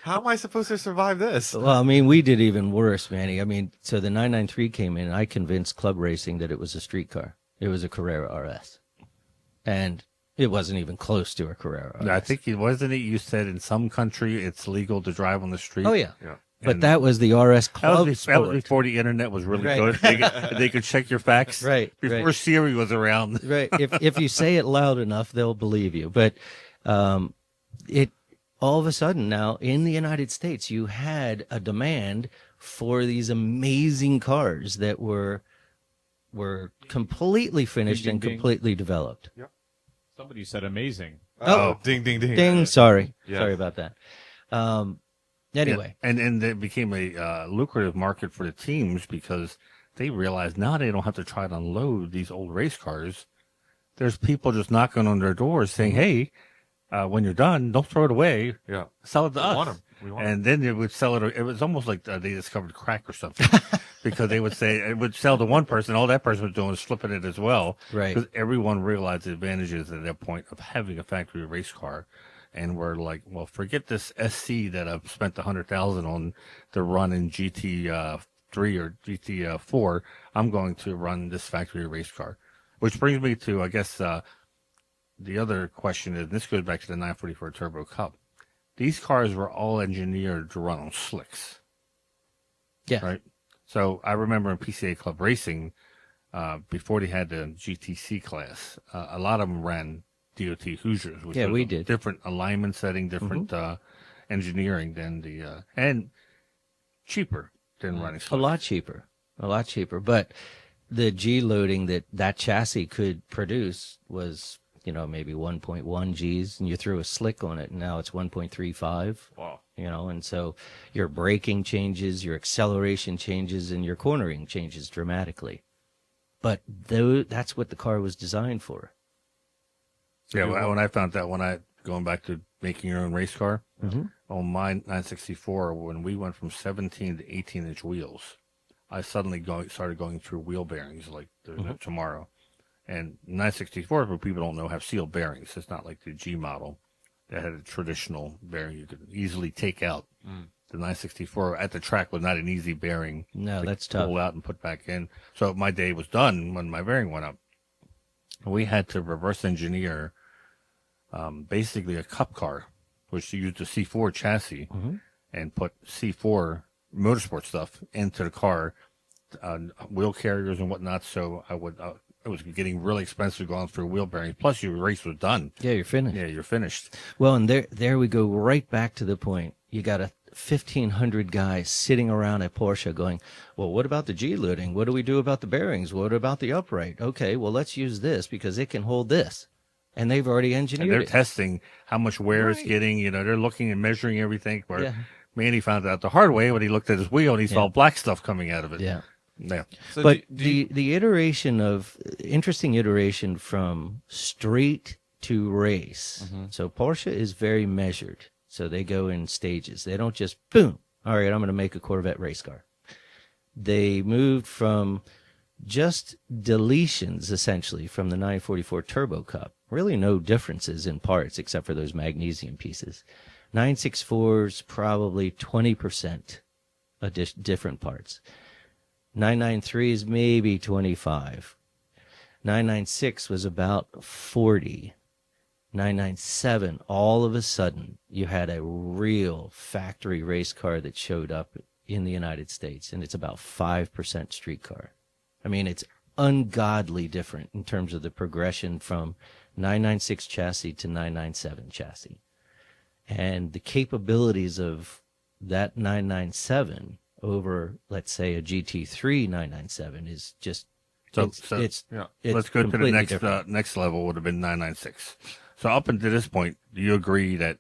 How am I supposed to survive this? Well, I mean, we did even worse, Manny. I mean, so the 993 came in, and I convinced Club Racing that it was a street car. It was a Carrera RS. And it wasn't even close to a Carrera RS. I think you said in some country it's legal to drive on the street? Oh, yeah. Yeah. But that was the RS Club that was before the internet was really right. good. They could check your facts. Right. Before right. Siri was around. Right. If you say it loud enough, they'll believe you. But it all of a sudden now in the United States, you had a demand for these amazing cars that were completely finished Ding, and ding, completely developed. Yep. Somebody said amazing. Oh, ding, ding, ding. Ding. Sorry. Yeah. Sorry about that. Anyway. Yeah. And it became a lucrative market for the teams because they realized now they don't have to try to unload these old race cars. There's people just knocking on their doors saying, hey, when you're done, don't throw it away. Yeah. Sell it to us. Want 'em. We want 'em. And then they would sell it. It was almost like they discovered crack or something because they would say it would sell to one person. All that person was doing was flipping it as well. Right. Because everyone realized the advantages at that point of having a factory race car. And we're like, well, forget this SC that I've spent $100,000 on to run in GT3 or GT4. I'm going to run this factory race car, which brings me to, I guess, the other question is, and this goes back to the 944 Turbo Cup. These cars were all engineered to run on slicks. Yeah. Right. So I remember in PCA Club Racing, before they had the GTC class, a lot of them ran DOT Hoosiers, which was we did. different alignment setting, different engineering than and cheaper than running slicks. A lot cheaper. But the G loading that chassis could produce was, maybe 1.1 Gs, and you threw a slick on it, and now it's 1.35. Wow. And so your braking changes, your acceleration changes, and your cornering changes dramatically. But that's what the car was designed for. Yeah, when I found that, going back to making your own race car, on my 964, when we went from 17 to 18-inch wheels, I suddenly started going through wheel bearings like there's no tomorrow. And 964, for people don't know, have sealed bearings. It's not like the G model that had a traditional bearing you could easily take out. The 964 at the track was not an easy bearing No, to that's tough. pull out and put back in. So my day was done when my bearing went up. We had to reverse engineer basically a cup car, which used a C4 chassis, and put C4 motorsport stuff into the car, wheel carriers and whatnot. So it was getting really expensive going through wheel bearings. Plus, your race was done. Yeah, you're finished. Yeah, you're finished. Well, and there we go right back to the point. You got a 1,500 guys sitting around at Porsche going, well, what about the G-loading? What do we do about the bearings? What about the upright? Okay, well, let's use this because it can hold this. And they've already engineered And they're it. testing how much wear it's Right. getting. You know, they're looking and measuring everything. Where Yeah. Manny found out the hard way when he looked at his wheel and he saw black stuff coming out of it. Yeah. Yeah. So But do the iteration of interesting iteration from street to race. So Porsche is very measured. So they go in stages. They don't just boom. All right, I'm going to make a Corvette race car. They moved from just deletions essentially from the 944 Turbo Cup. Really no differences in parts except for those magnesium pieces. 964's probably 20% different parts. 993 is maybe 25. 996 was about 40. 997, all of a sudden, you had a real factory race car that showed up in the United States, and it's about 5% street car. I mean, it's ungodly different in terms of the progression from 996 chassis to 997 chassis. And the capabilities of that 997 over, let's say, a GT3 997 is just, it's Let's go to the completely next different. next level. Would have been 996. So up until this point, do you agree that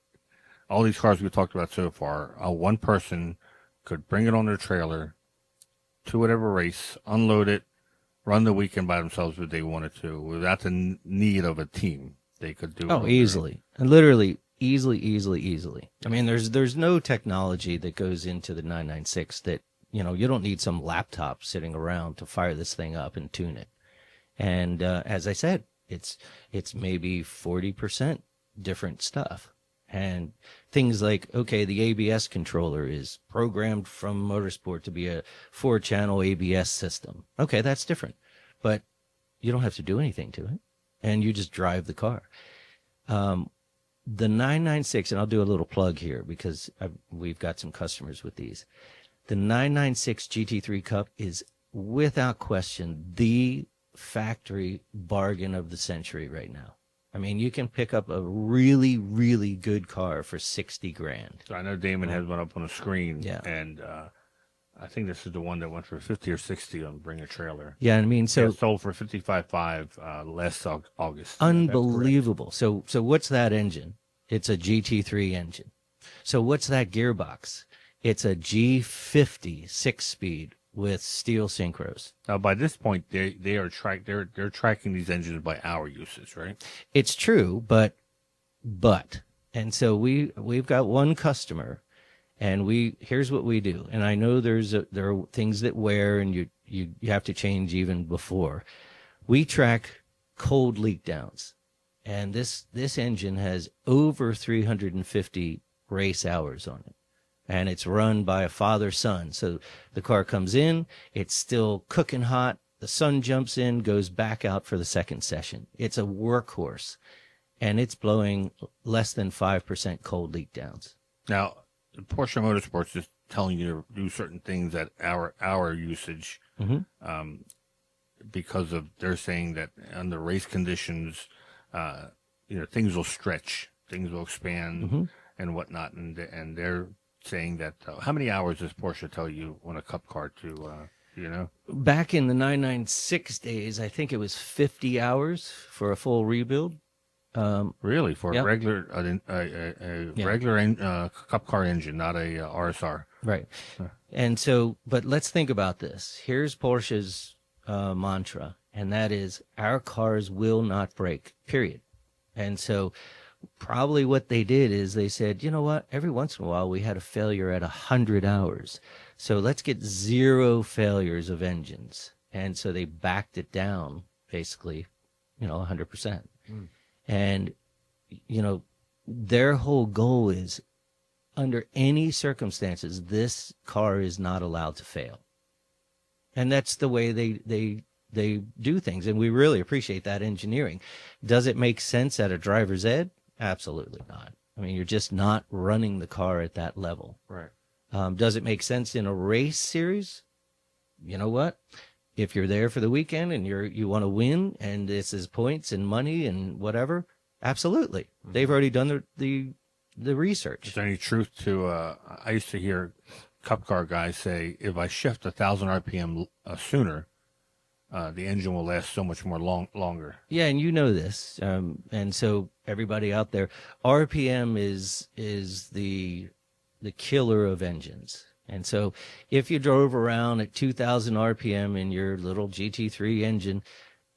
all these cars we talked about so far, one person could bring it on their trailer to whatever race, unload it, run the weekend by themselves if they wanted to, without the need of a team? They could do it. Oh, easily. And literally, easily. I mean, there's no technology that goes into the 996 that, you know, you don't need some laptop sitting around to fire this thing up and tune it. And as I said, it's maybe 40% different stuff. And things like, okay, the ABS controller is programmed from Motorsport to be a 4-channel ABS system. Okay, that's different. But you don't have to do anything to it. And you just drive the car. The 996, and I'll do a little plug here because we've got some customers with these. The 996 GT3 Cup is without question the factory bargain of the century right now. I mean, you can pick up a really, really good car for $60,000. So I know Damon has one up on the screen. Yeah. And I think this is the one that went for 50 or 60 on Bring a Trailer. Yeah, I mean, so It sold for 55.5 last August. unbelievable. So what's that engine? It's a GT3 engine. So what's that gearbox? It's a G50 6-speed with steel synchros. Now, by this point, they're tracking these engines by hour usage, right? It's true, but, and so we've got one customer, and here's what we do. And I know there are things that wear, and you have to change even before. We track cold leak downs, and this engine has over 350 race hours on it. And it's run by a father-son. So the car comes in, it's still cooking hot. The sun jumps in, goes back out for the second session. It's a workhorse, and it's blowing less than 5% cold leak downs. Now, Porsche Motorsports is telling you to do certain things at hour usage, because of they're saying that under race conditions, things will stretch, things will expand, and whatnot, and they're saying that how many hours does Porsche tell you on a cup car to Back in the 996 days, I think it was 50 hours for a full rebuild. really for Yep. a regular regular cup car engine, not a RSR. Right. And so, but let's think about this. Here's Porsche's mantra, and that is our cars will not break, period. And so probably what they did is they said, you know what, every once in a while we had a failure at 100 hours. So let's get 0 failures of engines. And so they backed it down, basically, 100%. And, their whole goal is, under any circumstances, this car is not allowed to fail. And that's the way they do things. And we really appreciate that engineering. Does it make sense at a driver's ed? Absolutely not. I mean, you're just not running the car at that level. Right. Does it make sense in a race series? You know what? If you're there for the weekend and you want to win, and this is points and money and whatever, absolutely. They've already done the research. Is there any truth to? I used to hear Cup car guys say, if I shift 1,000 RPM sooner, the engine will last so much more longer. Yeah, and you know this, and so everybody out there, RPM is the killer of engines. And so if you drove around at 2,000 RPM in your little GT3 engine,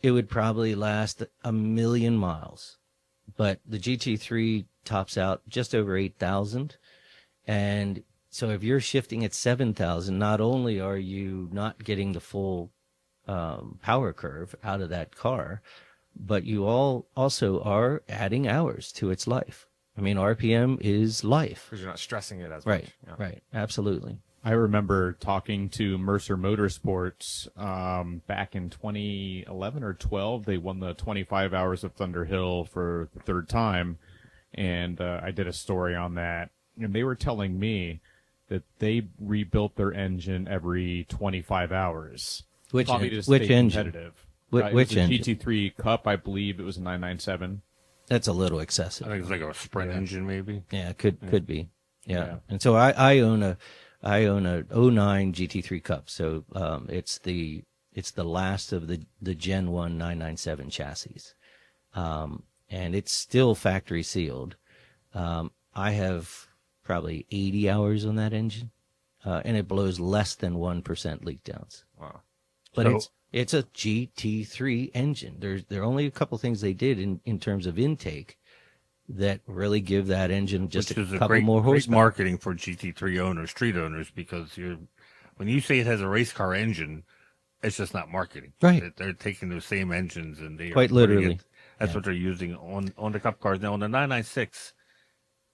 it would probably last 1,000,000 miles. But the GT3 tops out just over 8,000. And so if you're shifting at 7,000, not only are you not getting the full power curve out of that car, but you also are adding hours to its life. I mean, RPM is life. Because you're not stressing it as Right, much. Yeah. right, absolutely. I remember talking to Mercer Motorsports back in 2011 or 12. They won the 25 Hours of Thunder Hill for the 3rd time, and I did a story on that. And they were telling me that they rebuilt their engine every 25 hours. Which Probably to which stay engine? competitive. Which It was a engine? GT3 Cup, I believe it was a 997. That's a little I excessive. think it's like a sprint engine, maybe. Yeah, could be. Yeah. Yeah. And so I own a '09 GT3 Cup. So it's the last of the Gen 1 997 chassis. And it's still factory sealed. I have probably 80 hours on that engine. And it blows less than 1% leak downs. Wow. But So- it's a GT3 engine. There are only a couple things they did in terms of intake that really give that engine just Which a is a couple great, more great horsepower. marketing for GT3 owners, street owners, because when you say it has a race car engine, it's just not marketing. Right. They're taking those same engines and they are Quite putting literally. that's Yeah. what they're using on the Cup cars. Now on the 996,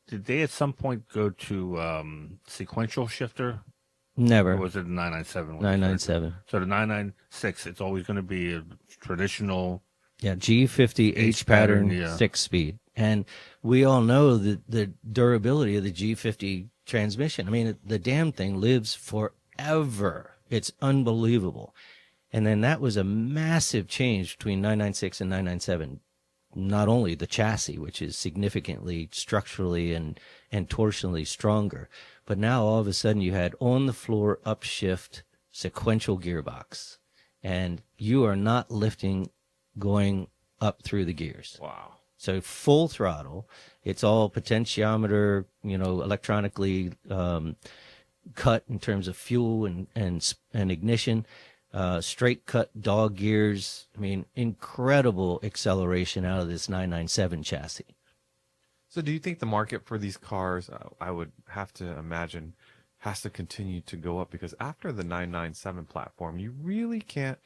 did they at some point go to sequential shifter? Never. Or was it the 997? 997. So the 996, it's always going to be a traditional. Yeah, G50 H pattern, yeah. 6-speed. And we all know the durability of the G50 transmission. I mean, the damn thing lives forever. It's unbelievable. And then that was a massive change between 996 and 997. Not only the chassis, which is significantly structurally and torsionally stronger, but now all of a sudden you had on-the-floor upshift sequential gearbox. And you are not lifting going up through the gears. Wow. So full throttle. It's all potentiometer, electronically cut in terms of fuel and ignition. Straight cut dog gears. I mean, incredible acceleration out of this 997 chassis. So do you think the market for these cars, I would have to imagine, has to continue to go up? Because after the 997 platform, you really can't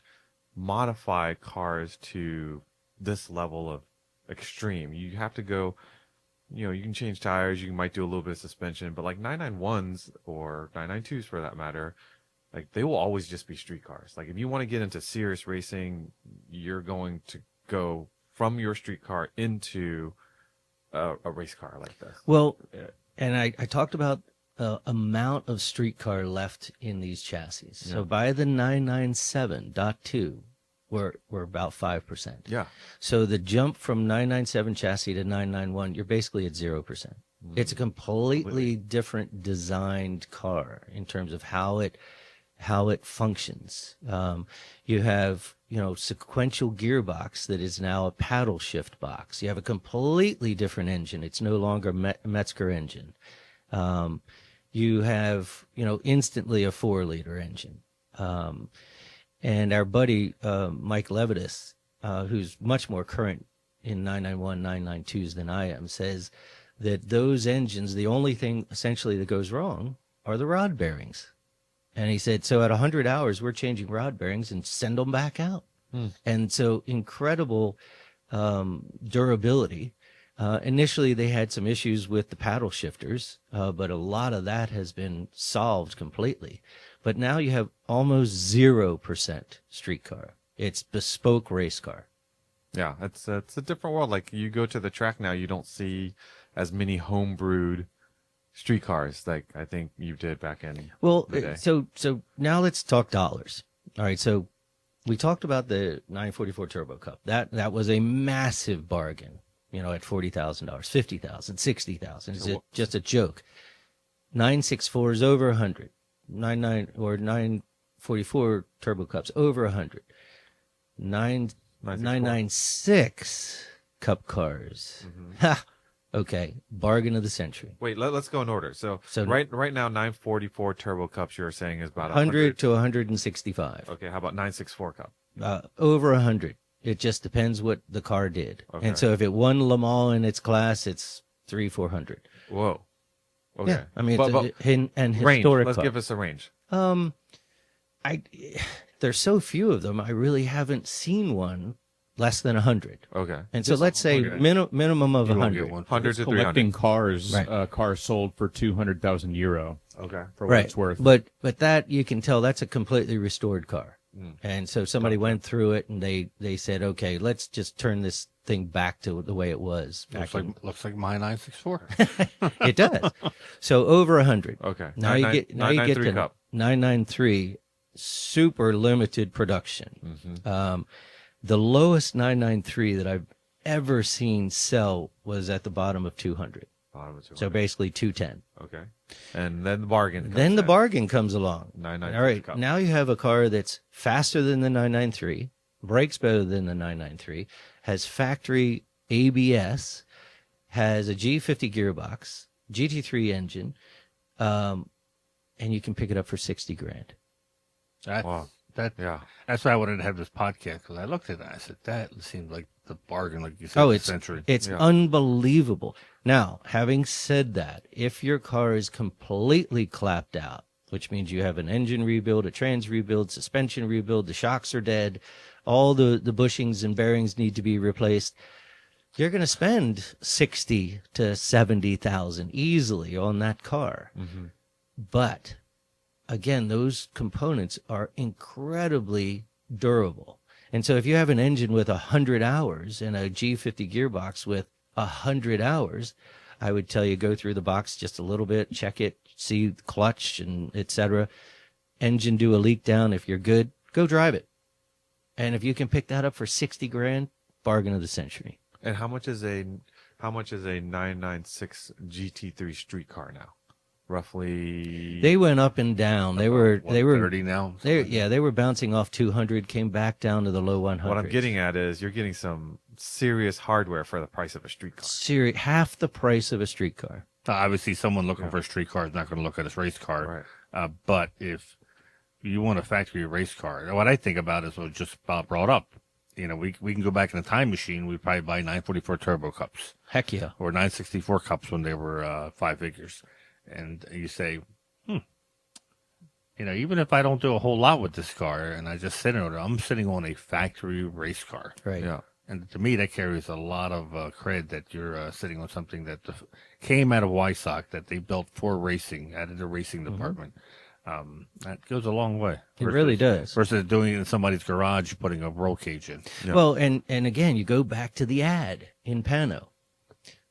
modify cars to this level of extreme. You have to go, you can change tires, you might do a little bit of suspension, but like 991s or 992s for that matter, like they will always just be street cars. Like if you want to get into serious racing, you're going to go from your street car into a race car like this. Well, and I talked about amount of streetcar left in these chassis. So Yeah. by the 997.2, we're about 5%. Yeah. So the jump from 997 chassis to 991, you're basically at 0%. It's a completely different designed car in terms of how it functions. You have, sequential gearbox that is now a paddle shift box. You have a completely different engine. It's no longer Metzger engine. You have, instantly a 4-liter engine. And our buddy, Mike Levitas, who's much more current in 991, 992s than I am, says that those engines, the only thing essentially that goes wrong are the rod bearings. And he said, so at 100 hours, we're changing rod bearings and send them back out. And so incredible durability. Initially, they had some issues with the paddle shifters, but a lot of that has been solved completely. But now you have almost 0% street car. It's bespoke race car. Yeah, it's a different world. Like you go to the track now, you don't see as many homebrewed street cars like I think you did back in the day. So now let's talk dollars. All right, so we talked about the 944 Turbo Cup. That was a massive bargain, at $40,000, $50,000, $60,000. It's just a joke. 964 is over 100. 944 Turbo Cups over 100. 996 Cup cars. Ha! Okay, bargain of the century. Wait, let's go in order. So right now, 944 Turbo Cups you're saying is about 100 to 165. Okay, how about 964 Cup? Over 100. It just depends what the car did. Okay. And so if it won Le Mans in its class, it's 300-400. Whoa. Okay. Yeah, I mean, and range. Historic. Let's car. give us a range. There's so few of them. I really haven't seen one less than 100. Okay. And so let's say minimum of 100. 100 to 300. Collecting cars, Right. cars sold for 200,000 euro. Okay. For what it's worth. But that you can tell that's a completely restored car. And so somebody went through it and they said, okay, let's just turn this thing back to the way it was. Looks like my 964. It does. So over 100. Okay. Now you get to 993 super limited production. The lowest 993 that I've ever seen sell was at the bottom of 200. So basically 210. Okay. And then the bargain. Then the bargain comes along. 993 All right. Cup. Now you have a car that's faster than the 993, brakes better than the 993, has factory ABS, has a G50 gearbox, GT3 engine, and you can pick it up for 60 grand. Wow. That's why I wanted to have this podcast, because I looked at it and I said, that seems like the bargain, like you said, Oh, of the century. it's unbelievable. Now, having said that, if your car is completely clapped out, which means you have an engine rebuild, a trans rebuild, suspension rebuild, the shocks are dead, all the bushings and bearings need to be replaced, you're going to spend 60 to 70,000 easily on that car. But again, those components are incredibly durable. And so if you have an engine with 100 hours and a G50 gearbox with 100 hours, I would tell you go through the box just a little bit, check it, see the clutch and etc. Engine do a leak down. If you're good, go drive it. And if you can pick that up for 60 grand, bargain of the century. And how much is a 996 GT3 street car now? Roughly. They went up and down. They were 30 now. They were bouncing off 200, came back down to the low 100s. What I'm getting at is you're getting some serious hardware for the price of a street car. Half the price of a street car. Obviously, someone looking for a street car is not going to look at a race car. Right. But if you want a factory race car, what I think about is what just Bob brought up. We can go back in a time machine. We'd probably buy 944 Turbo Cups. Heck yeah. Or 964 Cups when they were 5 figures. And you say, even if I don't do a whole lot with this car and I just sit on it, I'm sitting on a factory race car. Right. Yeah. And to me, that carries a lot of cred that you're sitting on something that came out of Weissach, that they built for racing, out of the racing department. That goes a long way. It really does. Versus doing it in somebody's garage, putting a roll cage in. Yeah. Well, and again, you go back to the ad in Pano.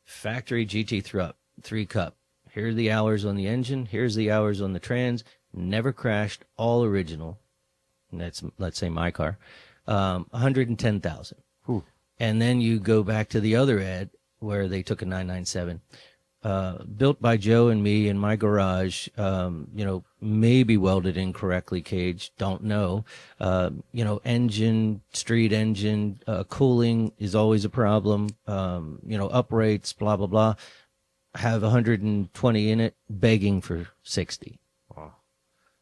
Factory GT3 Cup. Here are the hours on the engine. Here's the hours on the trans. Never crashed. All original. And that's, let's say, my car. 110,000. And then you go back to the other ad where they took a 997. Built by Joe and me in my garage, maybe welded incorrectly, cage, don't know. Engine, street engine, cooling is always a problem. Uprates, blah, blah, blah. Have 120 in it, begging for 60. Wow.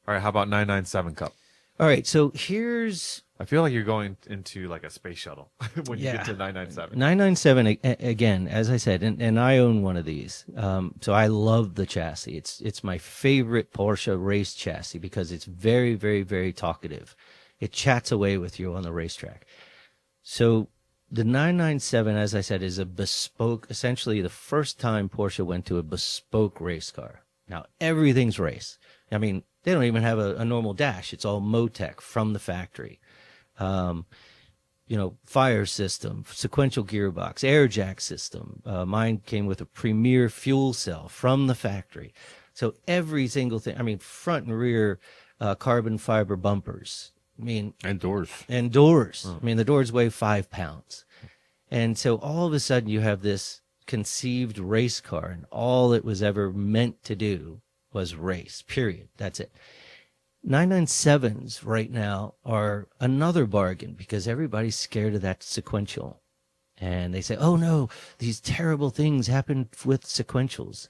All right, how about 997 Cup? All right, so here's I feel like you're going into like a space shuttle when you Yeah. get to 997. 997 again, as I said, and I own one of these. So I love the chassis. It's my favorite Porsche race chassis because it's very, very, very talkative. It chats away with you on the racetrack. So the 997, as I said, is a bespoke, essentially the first time Porsche went to a bespoke race car. Now everything's race. I mean, they don't even have a normal dash. It's all Motec from the factory. Fire system, sequential gearbox, air jack system. Mine came with a premier fuel cell from the factory. So every single thing, I mean, front and rear carbon fiber bumpers. I mean, And doors. and doors. I mean, the doors weigh 5 pounds. And so all of a sudden you have this conceived race car, and all it was ever meant to do was race, period. That's it. 997s right now are another bargain because everybody's scared of that sequential. And they say, oh no, these terrible things happen with sequentials.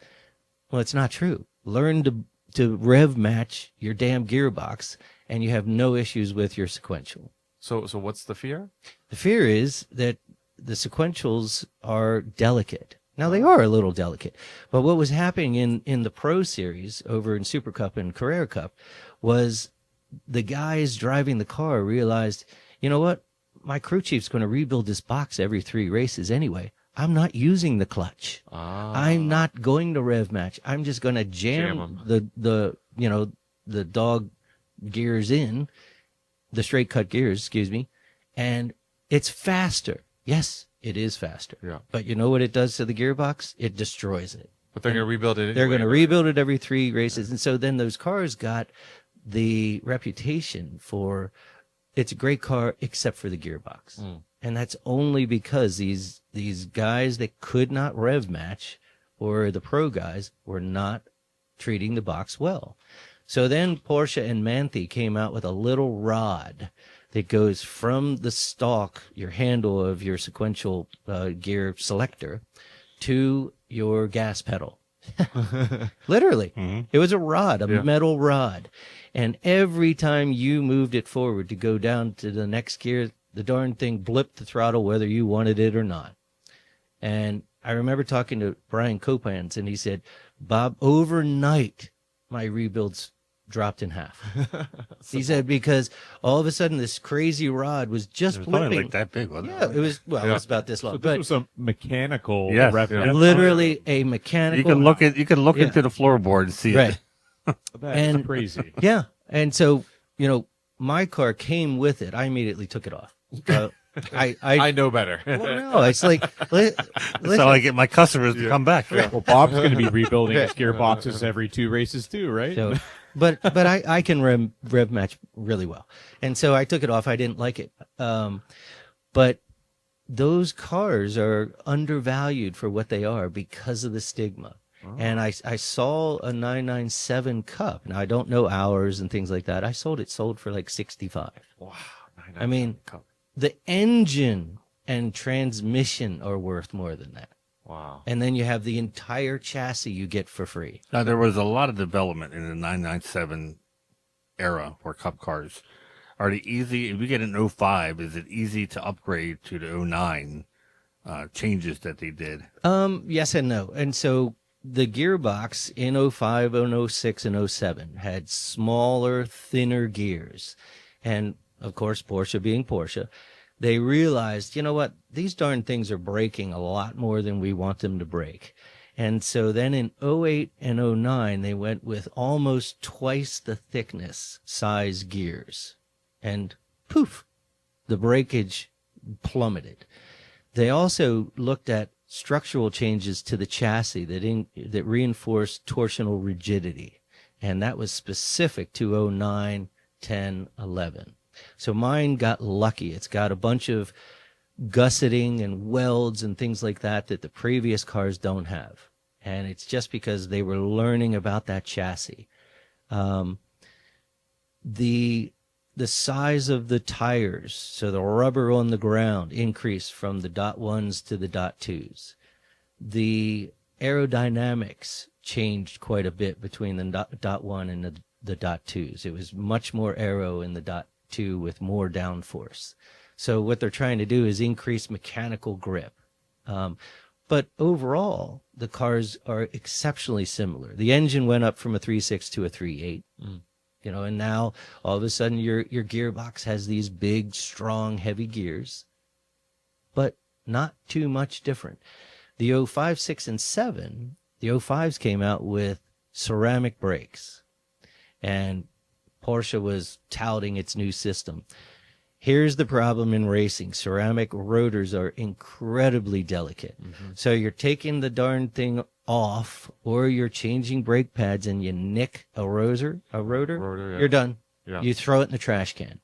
Well, it's not true. Learn to rev match your damn gearbox and you have no issues with your sequential. So what's the fear? The fear is that the sequentials are delicate. Now, they are a little delicate, but what was happening in the Pro Series over in Super Cup and Carrera Cup was the guys driving the car realized, you know what? My crew chief's going to rebuild this box every 3 races anyway. I'm not using the clutch. I'm not going to rev match. I'm just going to jam the dog gears in, the straight cut gears, excuse me, and it's faster. Yes, it is faster. Yeah. But you know what it does to the gearbox? It destroys it. But they're going to rebuild it anyway. They're going to rebuild it every 3 races. And so then those cars got the reputation for it's a great car except for the gearbox. And that's only because these guys that could not rev match, or the pro guys, were not treating the box well. So then Porsche and Manthey came out with a little rod that goes from the stalk, your handle of your sequential gear selector, to your gas pedal. Literally. It was a rod, a metal rod. And every time you moved it forward to go down to the next gear, the darn thing blipped the throttle whether you wanted it or not. And I remember talking to Brian Copans, and he said, Bob, overnight, my rebuilds dropped in half. He said, because all of a sudden this crazy rod was just It was probably blipping. like that big, wasn't Yeah, it? it was, well, it was about this long. So this but was a mechanical Yes, ref. yeah. literally a mechanical. You can look Yeah. into the floorboard and see Right. it. That's And- crazy. Yeah. And so, my car came with it. I immediately took it off. I know better. well, no, it's like, That's how I get my customers to come back. Well, Bob's going to be rebuilding his gearboxes every 2 races too, right? So, but I can rev match really well, and so I took it off. I didn't like it, but those cars are undervalued for what they are because of the stigma. And I saw a 997 Cup. Now I don't know hours and things like that. I sold for like 65. Wow. I mean, the engine and transmission are worth more than that. Wow. And then you have the entire chassis you get for free. Now, there was a lot of development in the 997 era for Cup cars. Are they easy? If you get an 05, is it easy to upgrade to the 09 changes that they did? Yes and no. And so the gearbox in 05, 06, and 07 had smaller, thinner gears. And, of course, Porsche being Porsche, they realized, you know what, these darn things are breaking a lot more than we want them to break. And so then in 08 and 09, they went with almost twice the thickness size gears. And poof, the breakage plummeted. They also looked at structural changes to the chassis that reinforced torsional rigidity. And that was specific to 09, 10, 11. So mine got lucky. It's got a bunch of gusseting and welds and things like that the previous cars don't have. And it's just because they were learning about that chassis. The size of the tires, so the rubber on the ground, increased from the .1s to the .2s. The aerodynamics changed quite a bit between the dot one and the dot twos. It was much more aero in the dot two with more downforce. So what they're trying to do is increase mechanical grip. But overall, the cars are exceptionally similar. The engine went up from a 3.6 to a 3.8. You know, and now all of a sudden your gearbox has these big, strong, heavy gears, but not too much different. The 05, 6, and 7, the 05s came out with ceramic brakes, and Porsche was touting its new system. Here's the problem in racing. Ceramic rotors are incredibly delicate. So you're taking the darn thing off, or you're changing brake pads and you nick a rotor, yeah. you're done. Yeah. You throw it in the trash can.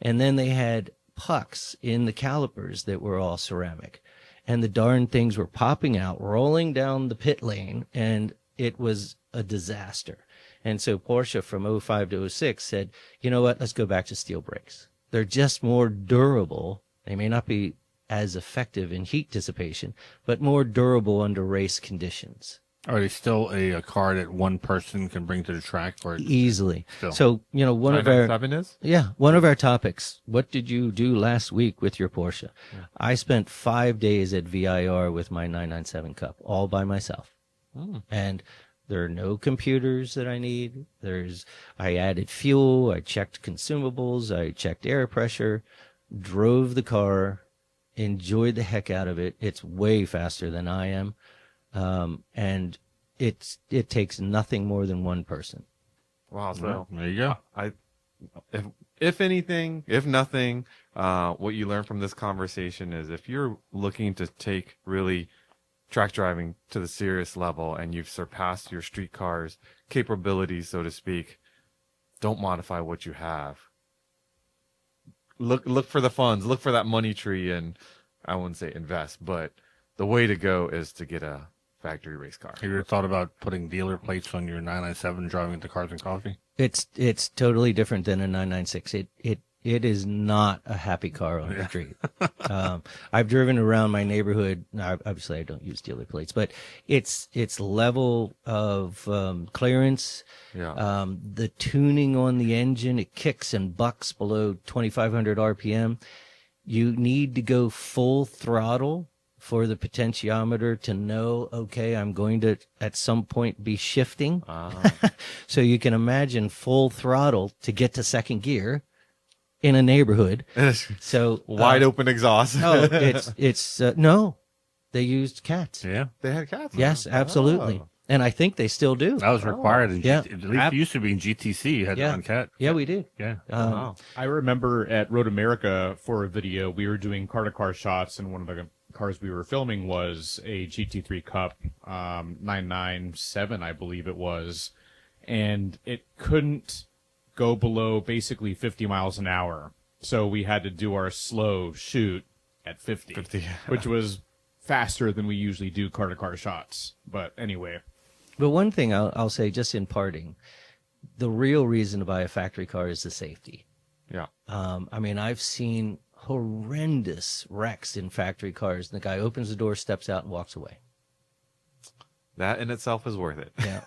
And then they had pucks in the calipers that were all ceramic. And the darn things were popping out, rolling down the pit lane, and it was a disaster. And so Porsche from 05 to 06 said, you know what, let's go back to steel brakes. They're just more durable. They may not be as effective in heat dissipation, but more durable under race conditions. Are they still a car that one person can bring to the track? Or Easily. Still. So, you know, one of our topics, what did you do last week with your Porsche? Yeah. I spent 5 days at VIR with my 997 Cup, all by myself. And there are no computers that I need. I added fuel, I checked consumables, I checked air pressure, drove the car, enjoyed the heck out of it. It's way faster than I am. And it takes nothing more than one person. Wow. So there you go. If anything, if nothing, what you learn from this conversation is if you're looking to take really track driving to the serious level and you've surpassed your street car's capabilities, so to speak, don't modify what you have. Look for the funds, look for that money tree, and I wouldn't say invest, but the way to go is to get a factory race car. Have you ever thought about putting dealer plates on your 997 driving to Cars and Coffee? It's totally different than a 996. It is not a happy car on the street. I've driven around my neighborhood. Now, obviously, I don't use dealer plates, but its level of clearance, the tuning on the engine, it kicks and bucks below 2,500 RPM. You need to go full throttle for the potentiometer to know, okay, I'm going to at some point be shifting. So you can imagine full throttle to get to second gear in a neighborhood. So wide open exhaust. No, it's no, they used cats. Yeah. They had cats. Yes, absolutely. Oh. And I think they still do. That was required in Yeah. at least it used to be in GTC. You had to run cat. Yeah, we did. Yeah. Wow. I remember at Road America for a video, we were doing car-to-car shots, and one of the cars we were filming was a GT3 Cup 997, I believe it was, and it couldn't go below basically 50 miles an hour. So we had to do our slow shoot at 50, which was faster than we usually do car-to-car shots. But anyway. But one thing I'll say just in parting, the real reason to buy a factory car is the safety. Yeah. I mean, I've seen horrendous wrecks in factory cars, and the guy opens the door, steps out, and walks away. That in itself is worth it. Yeah.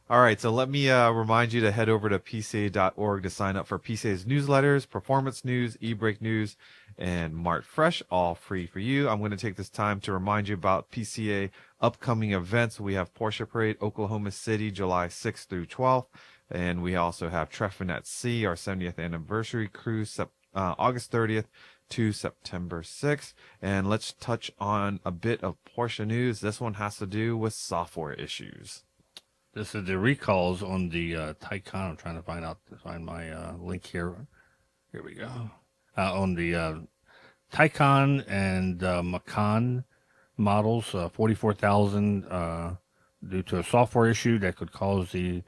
All right, so let me remind you to head over to PCA.org to sign up for PCA's newsletters, performance news, e-brake news, and Mart Fresh, all free for you. I'm going to take this time to remind you about PCA upcoming events. We have Porsche Parade, Oklahoma City, July 6th through 12th. And we also have Treffin at Sea, our 70th anniversary cruise, August 30th to September 6th. And let's touch on a bit of Porsche news. This one has to do with software issues. This is the recalls on the Taycan. I'm trying to find my link here. Here we go. On the Taycan and Macan models, 44,000 due to a software issue that could cause the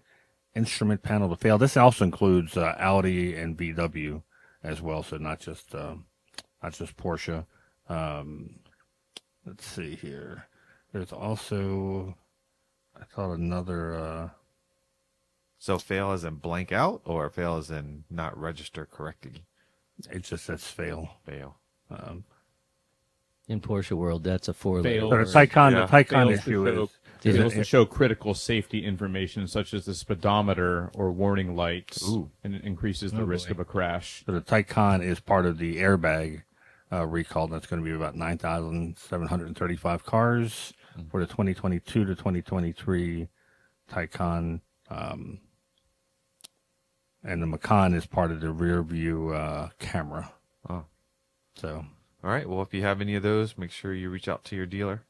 instrument panel to fail. This also includes Audi and VW as well, so not just Porsche. Let's see here. There's also, I thought another. So fail as in blank out, or fail as in not register correctly? It just says fail. Fail. In Porsche world, that's a four-letter Failed. So word. the Taycan, Yeah. the Taycan Fails to issue show- is fails to show critical safety information such as the speedometer or warning lights, Ooh. and it increases the risk of a crash. so the Taycan is part of the airbag recall. That's going to be about 9,735 cars for the 2022 to 2023 Taycan. And the Macan is part of the rear view camera. Oh. So, All right. Well, if you have any of those, make sure you reach out to your dealer.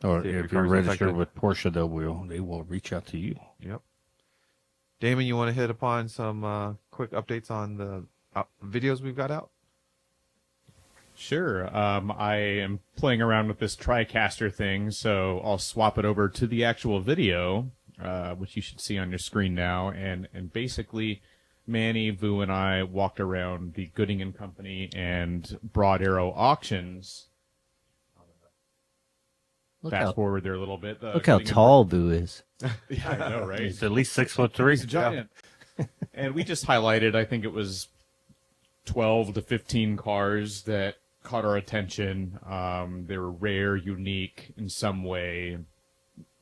or See if your if you're car's registered affected. with Porsche, they will reach out to you. Yep. Damon, you want to hit upon some quick updates on the videos we've got out? Sure. I am playing around with this TriCaster thing, so I'll swap it over to the actual video, which you should see on your screen now. And basically, Manny, Vu, and I walked around the Gooding and Company and Broad Arrow auctions. Look Fast how, forward there a little bit. look how Gooding and- tall Boo is. Yeah, I know, right? He's at least 6'3". He's a giant. And we just highlighted, I think it was 12 to 15 cars that caught our attention. They were rare, unique in some way,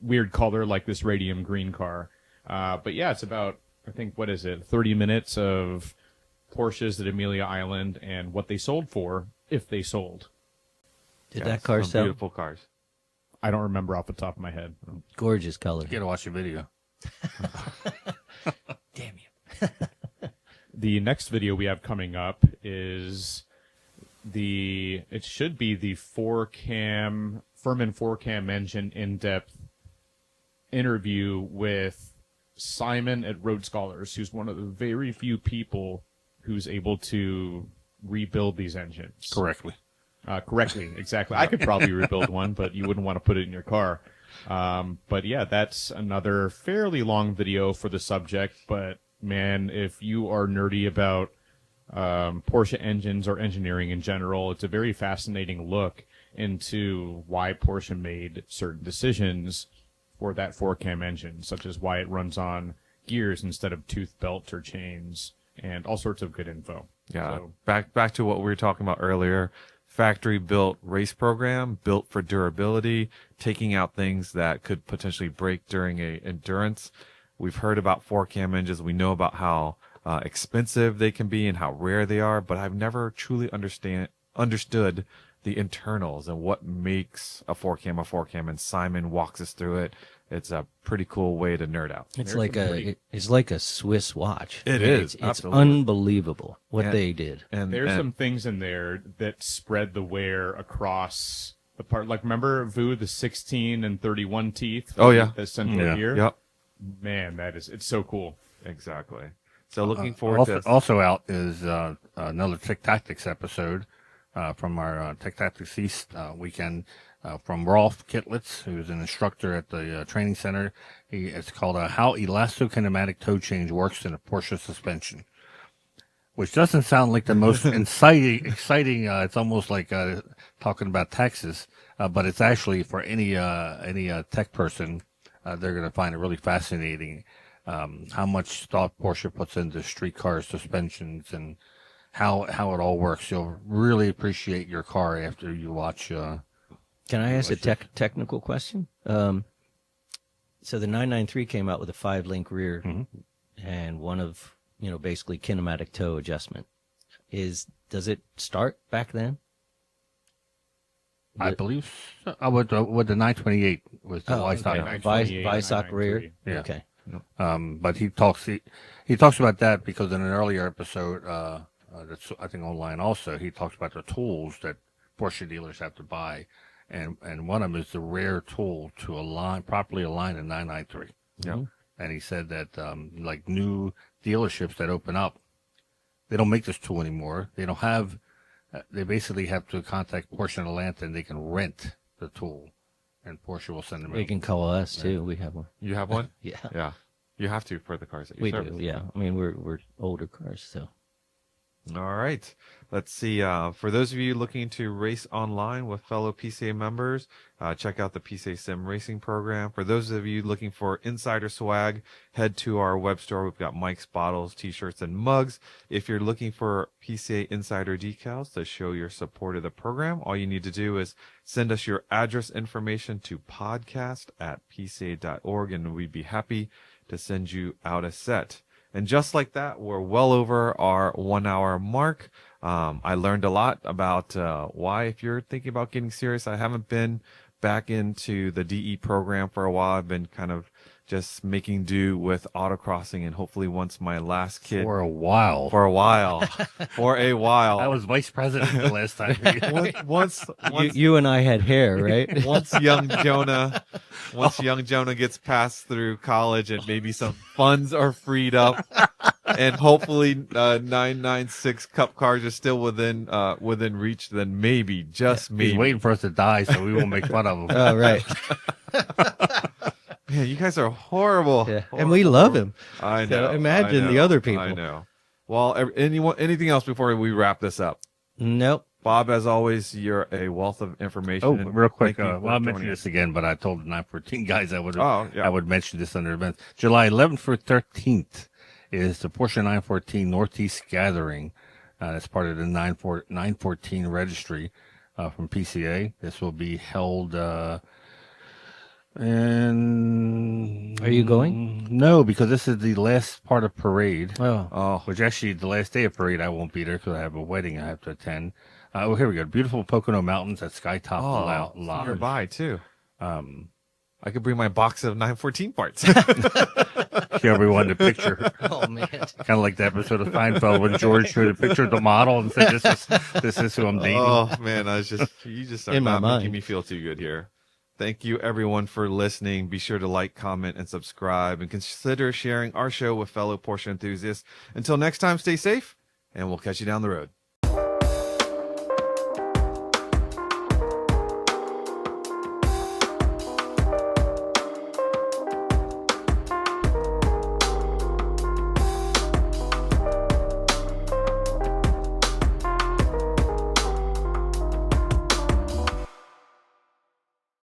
weird color like this radium green car. But yeah, it's about, I think, 30 minutes of Porsches at Amelia Island and what they sold for, if they sold. Did Yeah, that car some sell? beautiful cars. I don't remember off the top of my head. Gorgeous color. You got to watch the video. Damn you. The next video we have coming up is it should be the Furman 4Cam engine in-depth interview with Simon at Road Scholars, who's one of the very few people who's able to rebuild these engines. Correctly. Correctly, exactly. I could probably rebuild one, but you wouldn't want to put it in your car. But yeah, that's another fairly long video for the subject. But man, if you are nerdy about Porsche engines or engineering in general, it's a very fascinating look into why Porsche made certain decisions for that 4Cam engine, such as why it runs on gears instead of tooth belts or chains, and all sorts of good info. Yeah. So, Back to what we were talking about earlier. Factory built race program built for durability, taking out things that could potentially break during a endurance. We've heard about 4Cam engines. We know about how expensive they can be and how rare they are, but I've never truly understood the internals and what makes a 4Cam, and Simon walks us through it. It's a pretty cool way to nerd out. It's There's like some pretty- it's like a Swiss watch. It is, It's absolutely. unbelievable what And- they did. And there's and- some things in there that spread the wear across the part. Like, remember, Vu, the 16 and 31 teeth? Oh, yeah. The central Yeah. gear? Yep, Man, it's so cool. exactly. So looking forward to Also out is another Tech Tactics episode from our Tech Tactics East weekend from Rolf Kittlitz, who's an instructor at the training center. It's called How Elastokinematic Toe Change Works in a Porsche Suspension, which doesn't sound like the most exciting. It's almost like talking about Texas, but it's actually for any tech person. They're going to find it really fascinating how much thought Porsche puts into street car suspensions and how it all works. You'll really appreciate your car after you watch. Can I ask a technical question? So the 993 came out with a 5-link rear and one of, basically kinematic toe adjustment. Does it start back then? I believe so. With the 928 was the Weissach. okay. 928, Weissach rear? 993. Yeah. Okay. But he talks about that because in an earlier episode, that's I think online also, he talks about the tools that Porsche dealers have to buy, and one of them is the rare tool to properly align a 993. Yeah. And he said that like new dealerships that open up, they don't make this tool anymore. They don't have. They basically have to contact Porsche and Atlanta, and they can rent the tool, and Porsche will send them. They out. can call us too. We have one. You have one? Yeah. Yeah. You have to for the cars that you We service. do. Yeah. I mean, we're older cars, so All right. Let's see. For those of you looking to race online with fellow PCA members, check out the PCA Sim Racing program. For those of you looking for insider swag, head to our web store. We've got Mike's bottles, t-shirts, and mugs. If you're looking for PCA Insider decals to show your support of the program, all you need to do is send us your address information to podcast@pca.org, and we'd be happy to send you out a set. And just like that, we're well over our 1 hour mark. I learned a lot about why, if you're thinking about getting serious, I haven't been back into the DE program for a while. I've been kind of just making do with autocrossing, and hopefully once my last kid. For a while. I I was vice president the last time. once You and I had hair, right? once young Jonah gets passed through college and maybe some funds are freed up, and hopefully 996 Cup cars are still within reach, then maybe, just maybe. He's waiting for us to die so we won't make fun of him. Oh, right. Man, you guys are horrible. Yeah. And we love him. I know. So imagine the other people. I know. Well, anything else before we wrap this up? Nope. Bob, as always, you're a wealth of information. Oh, real quick. Thank you for I'll mention joining this us. again, but I told the 914 guys I would Oh, yeah. I would mention this under events. July 11th through 13th is the Porsche 914 Northeast Gathering. That's part of the 914 registry from PCA. This will be held. And Are you going? No, because this is the last part of parade. Oh. Which actually, the last day of parade, I won't be there because I have a wedding I have to attend. Well, here we go. Beautiful Pocono Mountains at Skytop Lodge. Nearby, too. I could bring my box of 914 parts. Show everyone the picture. Oh, man. Kind of like the episode of Seinfeld when George showed a picture of the model and said, "This is who I'm dating." Oh, man, you just are In my not mind. making me feel too good here. Thank you, everyone, for listening. Be sure to like, comment, and subscribe, and consider sharing our show with fellow Porsche enthusiasts. Until next time, stay safe, and we'll catch you down the road.